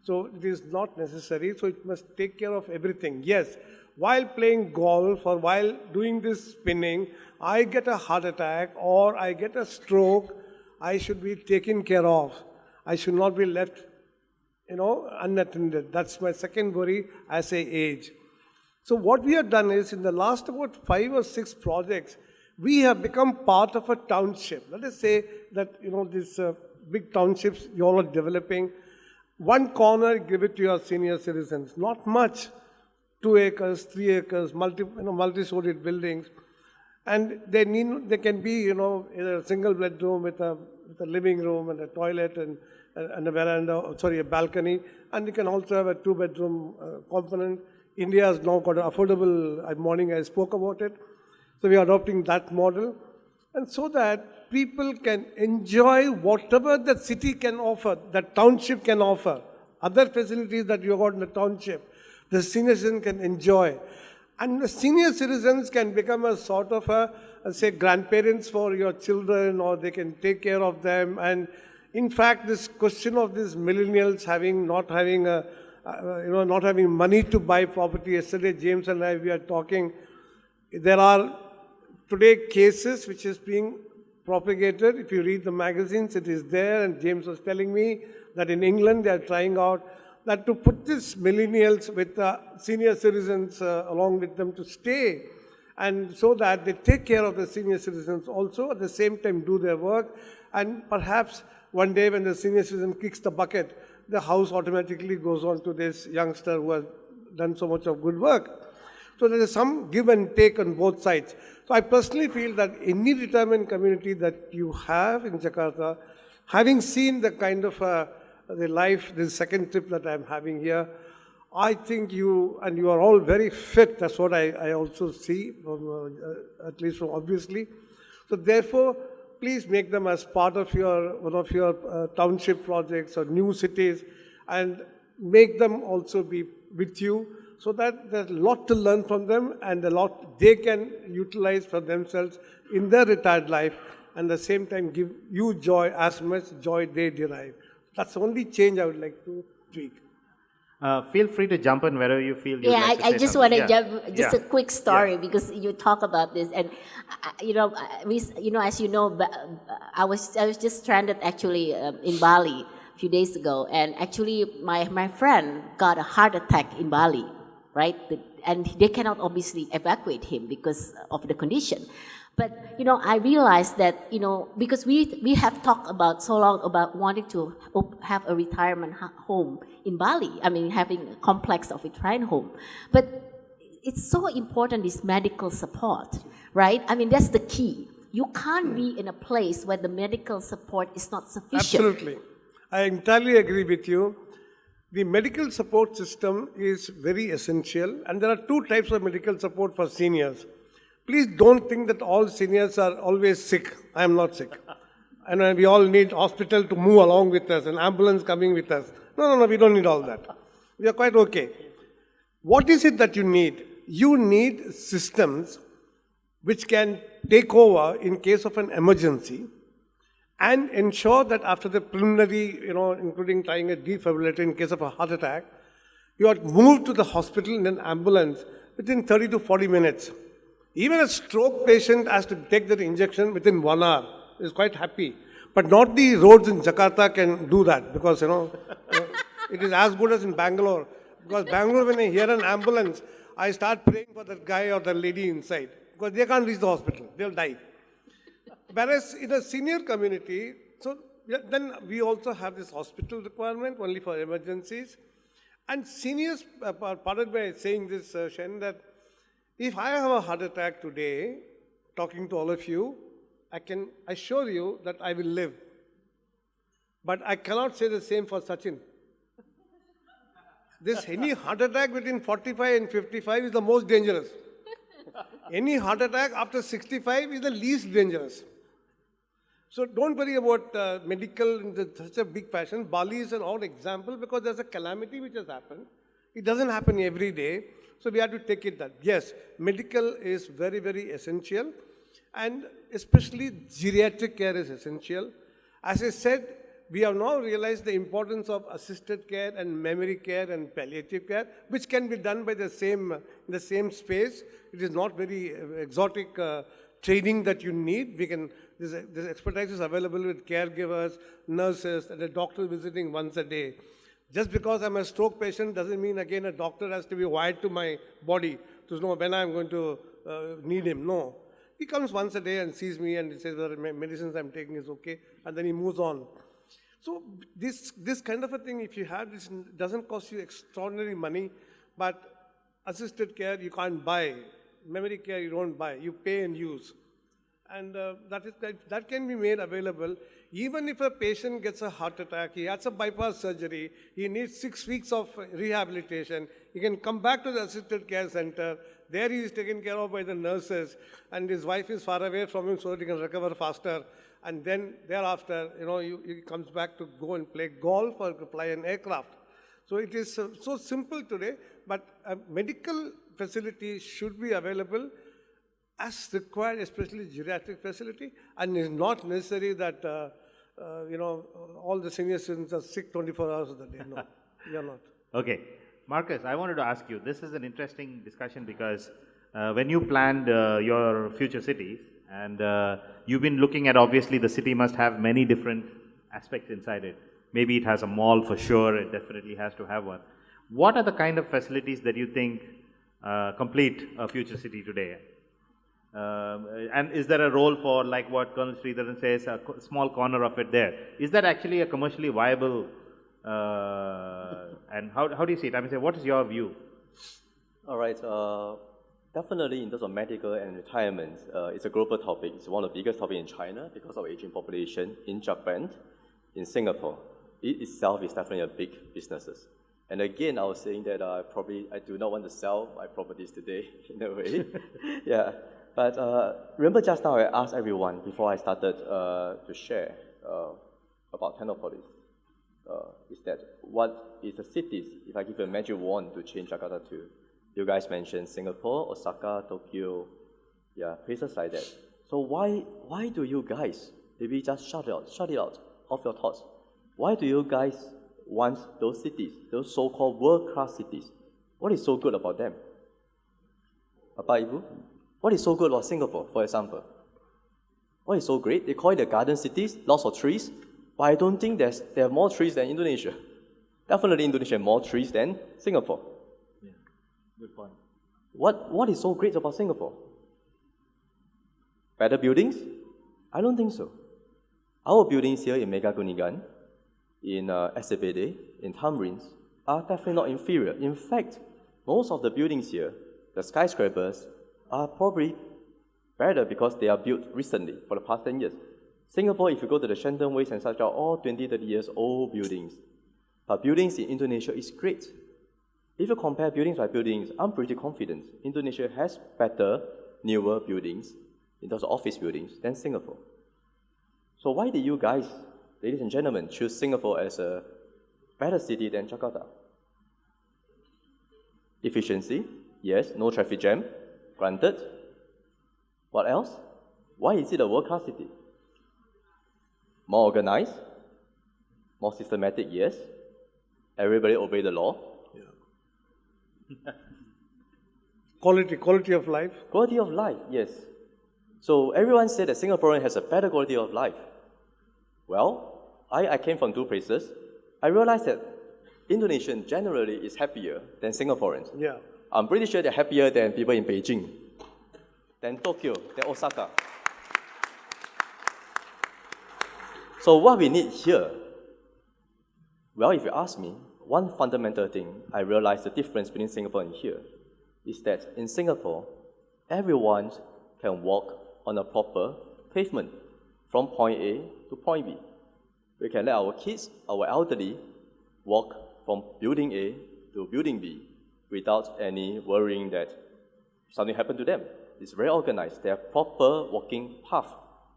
So it is not necessary, so it must take care of everything. Yes, while playing golf or while doing this spinning, I get a heart attack or I get a stroke, I should be taken care of. I should not be left unattended. That's my second worry as I age. So what we have done is, in the last about 5 or 6 projects, we have become part of a township. Let us say that, these big townships you all are developing. One corner, give it to your senior citizens. Not much. 2 acres, 3 acres, multi-storied buildings. And they can be, either a single bedroom with a living room and a toilet and a veranda, a balcony. And you can also have a 2-bedroom component. India has now got an affordable, morning I spoke about it. So we are adopting that model. And so that people can enjoy whatever the city can offer, that township can offer. Other facilities that you got in the township, the senior citizen can enjoy. And the senior citizens can become a sort of grandparents for your children, or they can take care of them. And in fact, this question of these millennials not having money to buy property. Yesterday, James and I, we are talking. There are today cases which is being propagated. If you read the magazines, it is there. And James was telling me that in England, they are trying out that to put these millennials with senior citizens along with them to stay, and so that they take care of the senior citizens also, at the same time do their work, and perhaps one day when the senior citizen kicks the bucket, the house automatically goes on to this youngster who has done so much of good work. So there is some give and take on both sides. So I personally feel that any retirement community that you have in Jakarta, having seen the kind of the life, this second trip that I'm having here, I think you are all very fit. That's what I also see, at least from obviously. So therefore, please make them as part of one of your township projects or new cities, and make them also be with you. so that there's a lot to learn from them and a lot they can utilize for themselves in their retired life, and at the same time give you joy as much joy they derive. That's the only change I would like to tweak. Feel free to jump in wherever you feel. Yeah, like to I say just something. want to jump, just a quick story because you talk about this, and as you know, I was just stranded actually in Bali a few days ago, and actually my friend got a heart attack in Bali, right? And they cannot obviously evacuate him because of the condition. But, I realized that, because we have talked about so long about wanting to have a retirement home in Bali. I mean, having a complex of retirement home. But it's so important, this medical support, right? I mean, that's the key. You can't be in a place where the medical support is not sufficient. Absolutely. I entirely agree with you. The medical support system is very essential, and there are two types of medical support for seniors. Please don't think that all seniors are always sick. I am not sick. And we all need hospital to move along with us, an ambulance coming with us. No, we don't need all that. We are quite okay. What is it that you need? You need systems which can take over in case of an emergency and ensure that after the preliminary, including trying a defibrillator in case of a heart attack, you are moved to the hospital in an ambulance within 30 to 40 minutes. Even a stroke patient has to take that injection within 1 hour. Is quite happy. But not the roads in Jakarta can do that because, it is as good as in Bangalore. Because Bangalore, when I hear an ambulance, I start praying for that guy or the lady inside. Because they can't reach the hospital. They'll die. Whereas in a senior community, so then we also have this hospital requirement only for emergencies. And seniors, pardon me saying this, Shen, that if I have a heart attack today, talking to all of you, I can assure you that I will live. But I cannot say the same for Sachin. Any heart attack between 45 and 55 is the most dangerous. Any heart attack after 65 is the least dangerous. So don't worry about medical in such a big fashion. Bali is an odd example because there's a calamity which has happened. It doesn't happen every day. So we have to take it that, yes, medical is very, very essential, and especially geriatric care is essential. As I said, we have now realized the importance of assisted care and memory care and palliative care, which can be done by in the same space. It is not very exotic training that you need. This expertise is available with caregivers, nurses, and a doctor visiting once a day. Just because I'm a stroke patient doesn't mean, again, a doctor has to be wired to my body to know when I'm going to need him. No. He comes once a day and sees me and he says, well, the medicines I'm taking is okay, and then he moves on. So this kind of a thing, if you have this, doesn't cost you extraordinary money, but assisted care you can't buy. Memory care you don't buy. You pay and use. And that can be made available. Even if a patient gets a heart attack, he has a bypass surgery, he needs 6 weeks of rehabilitation, he can come back to the assisted care center. There he is taken care of by the nurses, and his wife is far away from him so that he can recover faster. And then thereafter, he comes back to go and play golf or to fly an aircraft. So it is so simple today, but a medical facility should be available as required, especially geriatric facility, and it's not necessary that, all the senior citizens are sick 24 hours of the day. No, we are not. Okay. Marcus, I wanted to ask you, this is an interesting discussion because when you planned your future cities, and you've been looking at, obviously, the city must have many different aspects inside it. Maybe it has a mall for sure, it definitely has to have one. What are the kind of facilities that you think complete a future city today? And is there a role for, like what Colonel Sridharan says, a small corner of it there? Is that actually a commercially viable, and how do you see it? I mean, what is your view? All right. Definitely in terms of medical and retirement, it's a global topic. It's one of the biggest topics in China because of aging population, in Japan, in Singapore. It itself is definitely a big businesses. And again, I was saying that I do not want to sell my properties today in a way. Yeah. But remember just now I asked everyone before I started to share about Technopolis, is that what is the cities, if I give a magic wand to change Jakarta to, You guys mentioned Singapore, Osaka, Tokyo, yeah, places like that. So why do you guys, maybe just shut it out of your thoughts. Why do you guys want those cities, those so-called world-class cities? What is so good about them? Bapak Ibu, what is so good about Singapore, for example? What is so great? They call it the garden cities, lots of trees, but I don't think there are more trees than Indonesia. Definitely Indonesia more trees than Singapore. Yeah, good point. What is so great about Singapore? Better buildings? I don't think so. Our buildings here in Mega Kuningan, in SCPD, in Tamrins, are definitely not inferior. In fact, most of the buildings here, the skyscrapers, are probably better because they are built recently, for the past 10 years. Singapore, if you go to the Shenton Ways and such, are all 20, 30 years old buildings. But buildings in Indonesia is great. If you compare buildings by buildings, I'm pretty confident Indonesia has better, newer buildings, in terms of office buildings, than Singapore. So why did you guys, ladies and gentlemen, choose Singapore as a better city than Jakarta? Efficiency, yes, no traffic jam, granted. What else? Why is it a world-class city? More organized, more systematic, yes. Everybody obey the law. Yeah. Quality of life. Quality of life, yes. So everyone said that Singaporean has a better quality of life. Well, I came from two places. I realized that Indonesian generally is happier than Singaporeans. Yeah. I'm pretty sure they're happier than people in Beijing, than Tokyo, than Osaka. So what we need here, well, if you ask me, one fundamental thing I realized the difference between Singapore and here is that in Singapore, everyone can walk on a proper pavement from point A to point B. We can let our kids, our elderly, walk from building A to building B without any worrying that something happened to them. It's very organized. They have proper walking path,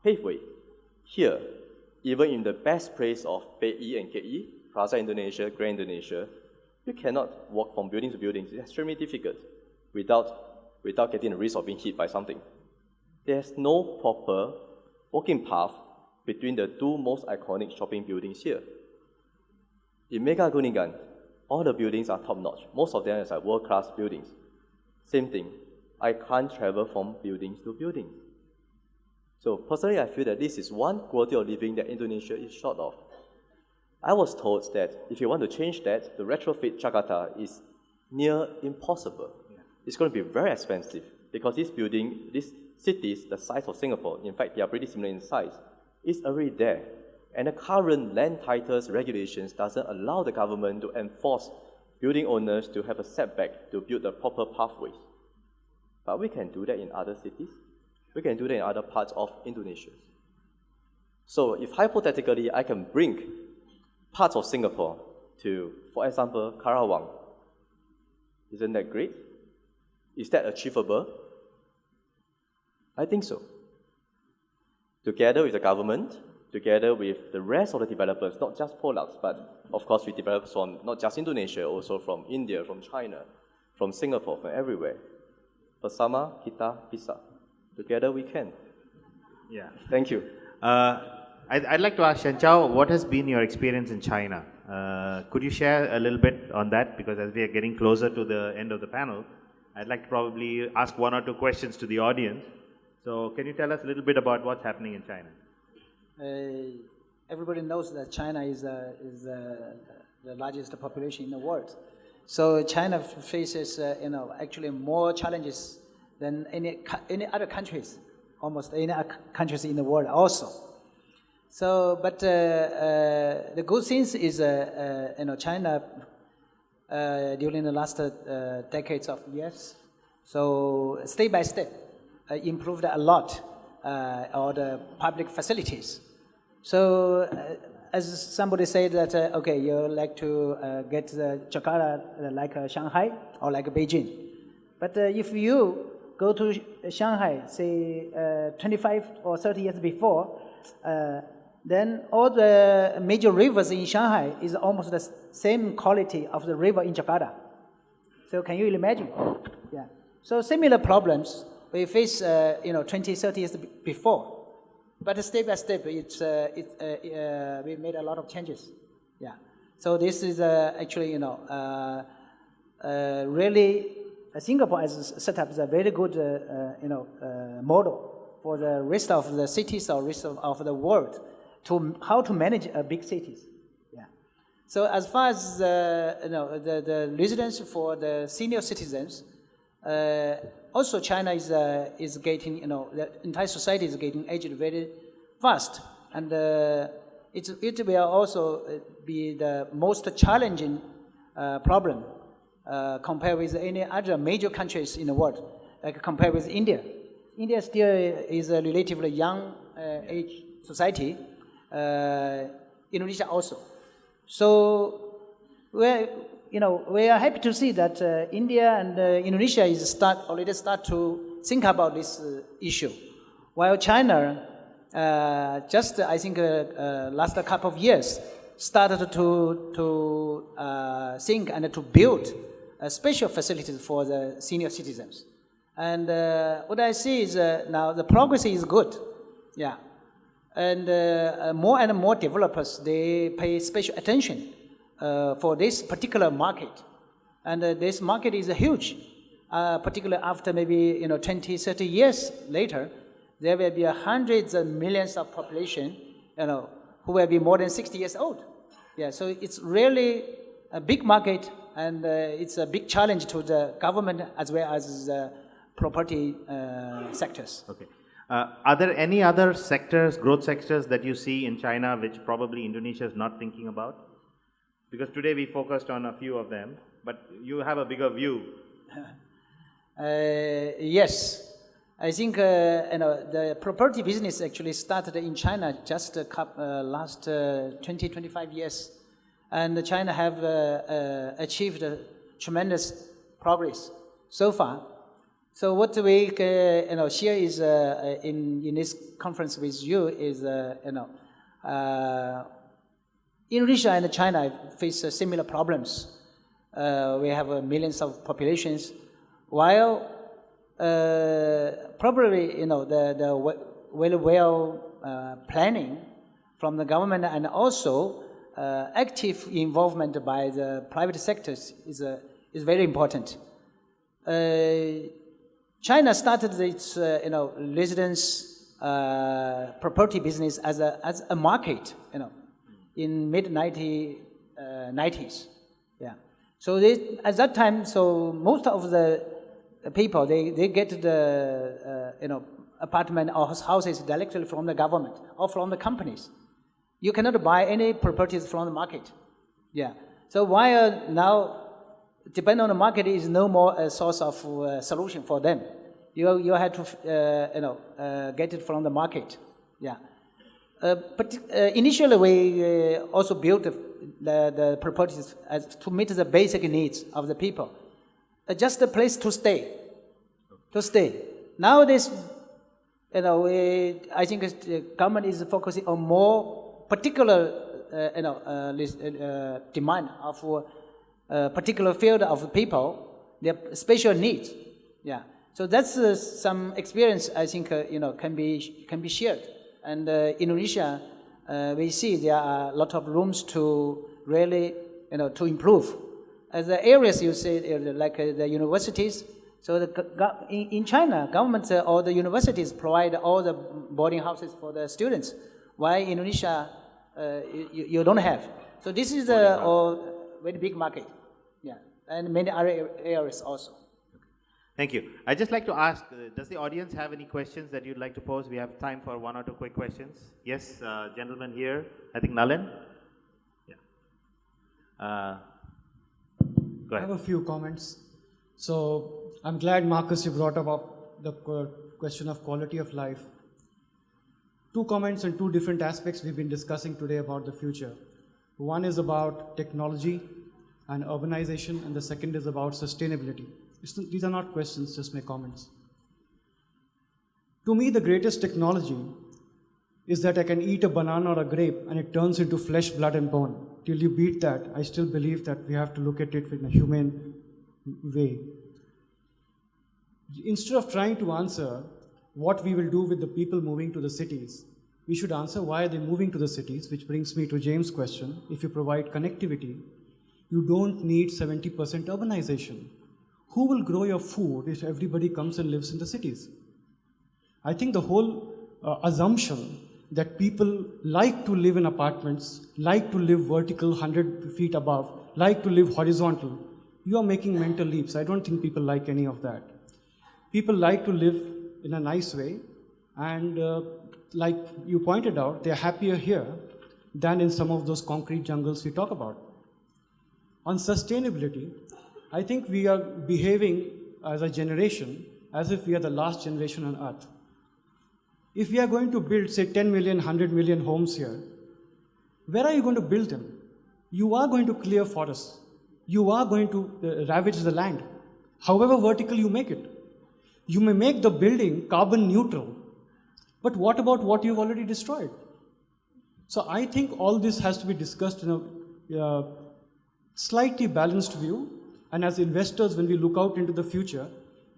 paveway. Here, even in the best place of PE and KE, Plaza Indonesia, Grand Indonesia, you cannot walk from building to building. It's extremely difficult without getting the risk of being hit by something. There's no proper walking path between the two most iconic shopping buildings here. In Mega Kuningan, all the buildings are top-notch. Most of them are world-class buildings. Same thing. I can't travel from buildings to building. So personally, I feel that this is one quality of living that Indonesia is short of. I was told that if you want to change that, the retrofit Jakarta is near impossible. Yeah. It's going to be very expensive because these cities, the size of Singapore, in fact, they are pretty similar in size, is already there. And the current land titles regulations doesn't allow the government to enforce building owners to have a setback to build the proper pathways. But we can do that in other cities. We can do that in other parts of Indonesia. So if hypothetically I can bring parts of Singapore to, for example, Karawang, isn't that great? Is that achievable? I think so. Together with the government, together with the rest of the developers, not just Pollux, but of course with developers from not just Indonesia, also from India, from China, from Singapore, from everywhere. Bersama kita bisa. Together we can. Yeah. Thank you. I'd like to ask Shen Chao, what has been your experience in China? Could you share a little bit on that? Because as we are getting closer to the end of the panel, I'd like to probably ask one or two questions to the audience. So can you tell us a little bit about what's happening in China? Everybody knows that China is the largest population in the world. So China faces, actually more challenges than any other countries, almost any other countries in the world also. So, but the good thing is, China during the last decades of years, so step by step, improved a lot all the public facilities. So, as somebody said that, okay, you like to get Jakarta like Shanghai or like Beijing. But if you go to Shanghai, say 25 or 30 years before, then all the major rivers in Shanghai is almost the same quality of the river in Jakarta. So can you imagine? Yeah. So similar problems we face, 20, 30 years before. But step by step, we made a lot of changes. Yeah. So this is actually, really, Singapore as a setup is a very good, model for the rest of the cities or rest of the world to how to manage big cities. Yeah. So as far as the residence for the senior citizens, also China is getting, the entire society is getting aged very fast, and it will also be the most challenging problem compared with any other major countries in the world, like compared with India. India still is a relatively young age society. Indonesia also. So we are happy to see that India and Indonesia already start to think about this issue, while China just I think last couple of years started to think and to build special facilities for the senior citizens. And what I see is now the progress is good, yeah. And more and more developers, they pay special attention for this particular market. And this market is huge, particularly after maybe 20, 30 years later, there will be hundreds of millions of population, who will be more than 60 years old. Yeah, so it's really a big market, and it's a big challenge to the government as well as the property sectors. Okay. Are there any other sectors, growth sectors that you see in China which probably Indonesia is not thinking about? Because today we focused on a few of them, but you have a bigger view. Yes. I think the property business actually started in China just last 20, 25 years. And China have achieved tremendous progress so far. So what we share is in this conference with you is Indonesia and China face similar problems. We have millions of populations, while probably the well planning from the government and also active involvement by the private sectors is very important. China started its residence property business as a market, in mid-90s. Yeah. So at that time, so most of the people they get the apartment or houses directly from the government or from the companies. You cannot buy any properties from the market. Yeah. So while now depending on the market is no more a source of solution for them. You have to get it from the market. Yeah. But initially we also built the properties to meet the basic needs of the people. Just a place to stay. Nowadays, I think the government is focusing on more particular demand of a particular field of people, their special needs. Yeah. So that's some experience I think can be shared. And Indonesia, we see there are a lot of rooms to really to improve. As the areas you say, like the universities. So in China, government or the universities provide all the boarding houses for the students. While Indonesia, you don't have. So this is a very big market. Yeah, and many other areas also. Thank you. I'd just like to ask, does the audience have any questions that you'd like to pose? We have time for one or two quick questions. Yes, gentleman here, I think Nalin? Yeah. Go ahead. I have a few comments. So I'm glad, Marcus, you brought up the question of quality of life. Two comments on two different aspects we've been discussing today about the future. One is about technology and urbanization, and the second is about sustainability. These are not questions, just my comments. To me, the greatest technology is that I can eat a banana or a grape and it turns into flesh, blood, and bone. Till you beat that, I still believe that we have to look at it in a humane way. Instead of trying to answer what we will do with the people moving to the cities, we should answer why are they moving to the cities, which brings me to James' question. If you provide connectivity, you don't need 70% urbanization. Who will grow your food if everybody comes and lives in the cities? I think the whole assumption that people like to live in apartments, like to live vertical 100 feet above, like to live horizontal, you are making mental leaps. I don't think people like any of that. People like to live in a nice way, and like you pointed out, they're happier here than in some of those concrete jungles we talk about. On sustainability, I think we are behaving as a generation as if we are the last generation on earth. If we are going to build, say, 10 million, 100 million homes here, where are you going to build them? You are going to clear forests. You are going to ravage the land, however vertical you make it. You may make the building carbon neutral, but what about what you've already destroyed? So I think all this has to be discussed in a slightly balanced view, and as investors, when we look out into the future,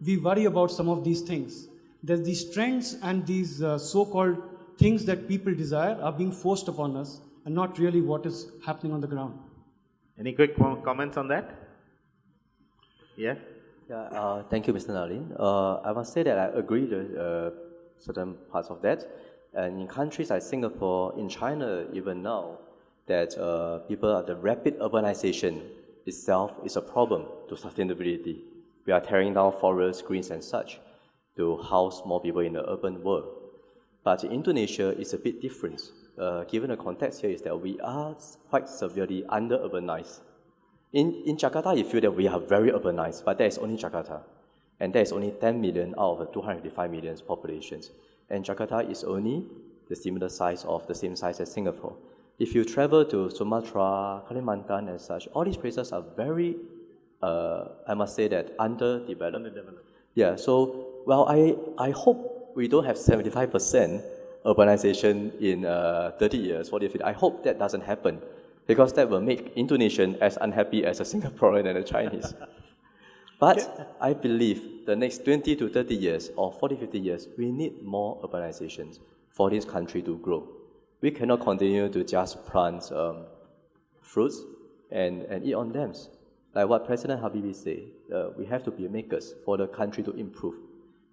we worry about some of these things. There's these trends and these so-called things that people desire are being forced upon us and not really what is happening on the ground. Any quick comments on that? Yeah? Yeah, thank you, Mr. Nalin. I must say that I agree with certain parts of that. And in countries like Singapore, in China even now, that the rapid urbanization itself is a problem to sustainability. We are tearing down forests, greens and such to house more people in the urban world. But in Indonesia, it's a bit different. Given the context here is that we are quite severely under-urbanized. In Jakarta, you feel that we are very urbanized, but that is only Jakarta. And there is only 10 million out of the 255 million populations. And Jakarta is only the similar size of the same size as Singapore. If you travel to Sumatra, Kalimantan and such, all these places are very, I must say that, underdeveloped. Yeah, so, well, I hope we don't have 75% urbanization in 30 years, 40 years. I hope that doesn't happen, because that will make Indonesian as unhappy as a Singaporean and a Chinese. But I believe the next 20 to 30 years or 40, 50 years, we need more urbanizations for this country to grow. We cannot continue to just plant fruits and eat on them. Like what President Habibie said, we have to be makers for the country to improve.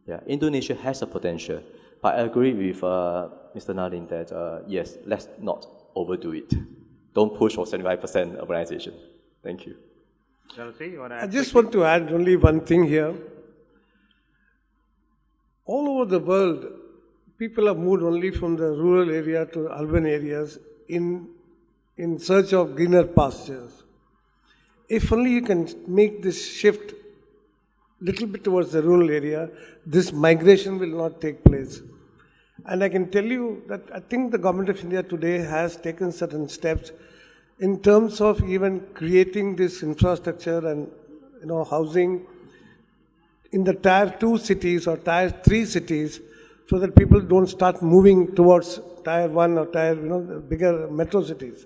Yeah, Indonesia has a potential, but I agree with Mr. Nalin that yes, let's not overdo it. Don't push for 75% urbanization. Thank you. I just want to add only one thing here. All over the world, people have moved only from the rural area to urban areas in search of greener pastures. If only you can make this shift little bit towards the rural area, this migration will not take place. And I can tell you that I think the Government of India today has taken certain steps in terms of even creating this infrastructure and housing in the Tier 2 cities or Tier 3 cities, so that people don't start moving towards Tier 1 or Tier, bigger metro cities.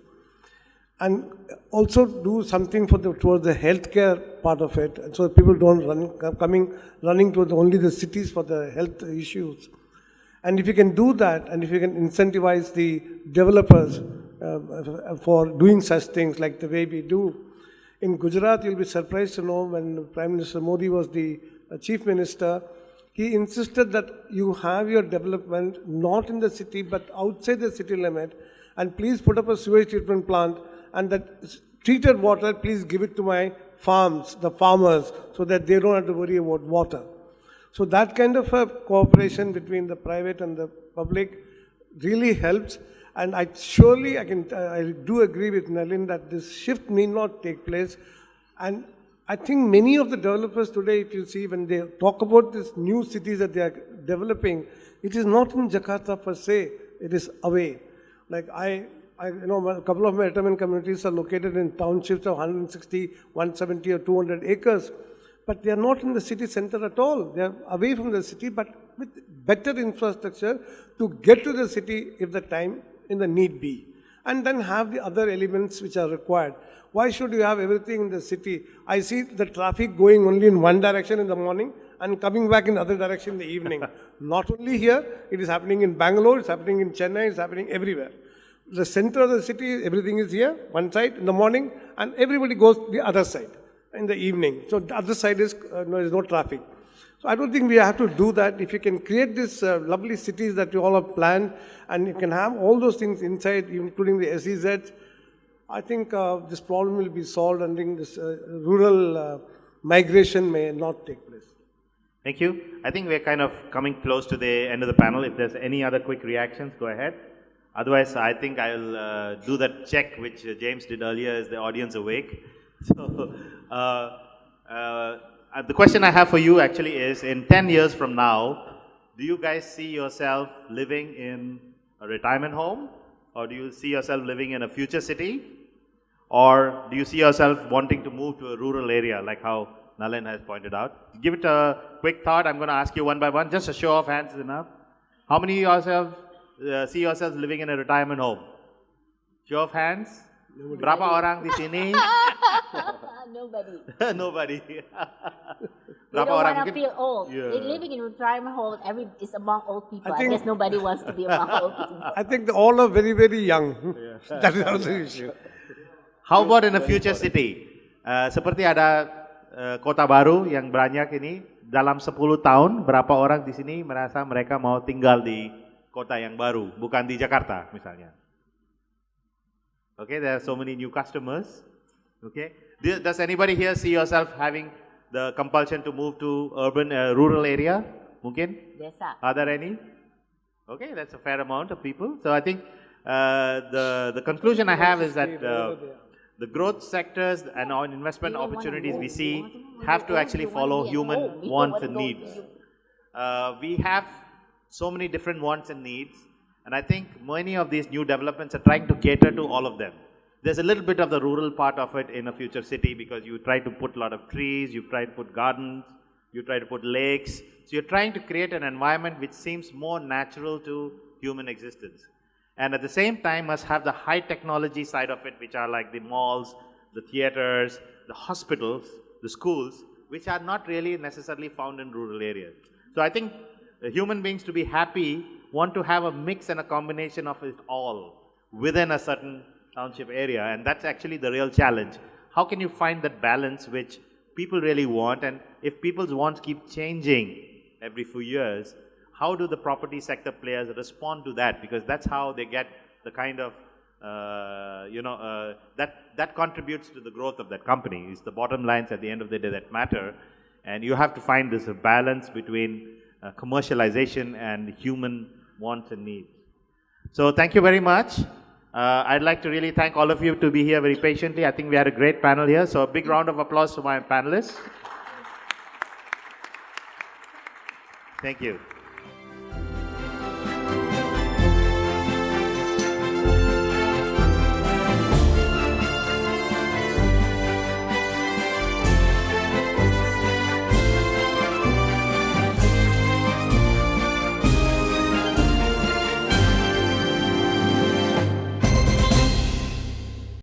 And also do something towards the healthcare part of it, and so that people don't running to only the cities for the health issues. And if you can do that, and if you can incentivize the developers for doing such things like the way we do. In Gujarat, you'll be surprised to know when Prime Minister Modi was the Chief Minister, he insisted that you have your development not in the city but outside the city limit, and please put up a sewage treatment plant, and that treated water, please give it to my farms, the farmers, so that they don't have to worry about water. So that kind of a cooperation between the private and the public really helps. And I do agree with Nalin that this shift need not take place. And I think many of the developers today, if you see, when they talk about these new cities that they are developing, it is not in Jakarta per se, it is away. Like a couple of my retirement communities are located in townships of 160, 170 or 200 acres. But they are not in the city center at all. They are away from the city, but with better infrastructure to get to the city if the time in the need be. and then have the other elements which are required. Why should you have everything in the city? I see the traffic going only in one direction in the morning and coming back in the other direction in the evening. Not only here, it is happening in Bangalore, it's happening in Chennai, it's happening everywhere. The center of the city, everything is here, one side in the morning, and everybody goes the other side in the evening. So the other side is, there is no traffic. So I don't think we have to do that. If you can create these lovely cities that you all have planned, and you can have all those things inside, including the SEZ, I think this problem will be solved, and I think this rural migration may not take place. Thank you. I think we're kind of coming close to the end of the panel. If there's any other quick reactions, go ahead. Otherwise, I think I'll do that check which James did earlier. Is the audience awake? So, the question I have for you actually is, in 10 years from now, do you guys see yourself living in a retirement home? Or do you see yourself living in a future city? Or do you see yourself wanting to move to a rural area, like how Nalin has pointed out? Give it a quick thought. I'm going to ask you one by one. Just a show of hands is enough. How many of yourself see yourselves living in a retirement home? Show of hands. Berapa orang di sini? Nobody. Nobody. They don't want to feel old. Yeah. Living in retirement home is among old people. I guess nobody wants to be among old people. I think all are very, very young. That is another issue. How about in a future city? Seperti ada kota baru yang banyak ini, dalam 10 tahun, berapa orang di sini merasa mereka mau tinggal di kota yang baru, bukan di Jakarta misalnya? Okay, there are so many new customers. Okay, does anybody here see yourself having the compulsion to move to urban, rural area? Mungkin? Yes, sir. Are there any? Okay, that's a fair amount of people. So I think the conclusion I have is that the growth sectors and our investment opportunities we see have to actually follow human wants and needs. We have so many different wants and needs, and I think many of these new developments are trying to cater to all of them. There's a little bit of the rural part of it in a future city, because you try to put a lot of trees, you try to put gardens, you try to put lakes. So you're trying to create an environment which seems more natural to human existence. And at the same time must have the high technology side of it, which are like the malls, the theaters, the hospitals, the schools, which are not really necessarily found in rural areas. So I think human beings, to be happy, want to have a mix and a combination of it all within a certain township area, and that's actually the real challenge. How can you find that balance which people really want, and if people's wants keep changing every few years, how do the property sector players respond to that? Because that's how they get the kind of, that contributes to the growth of that company. It's the bottom lines at the end of the day that matter, and you have to find this balance between commercialization and human wants and needs. So thank you very much. I'd like to really thank all of you to be here very patiently. I think we had a great panel here, so a big round of applause to my panelists. Thank you.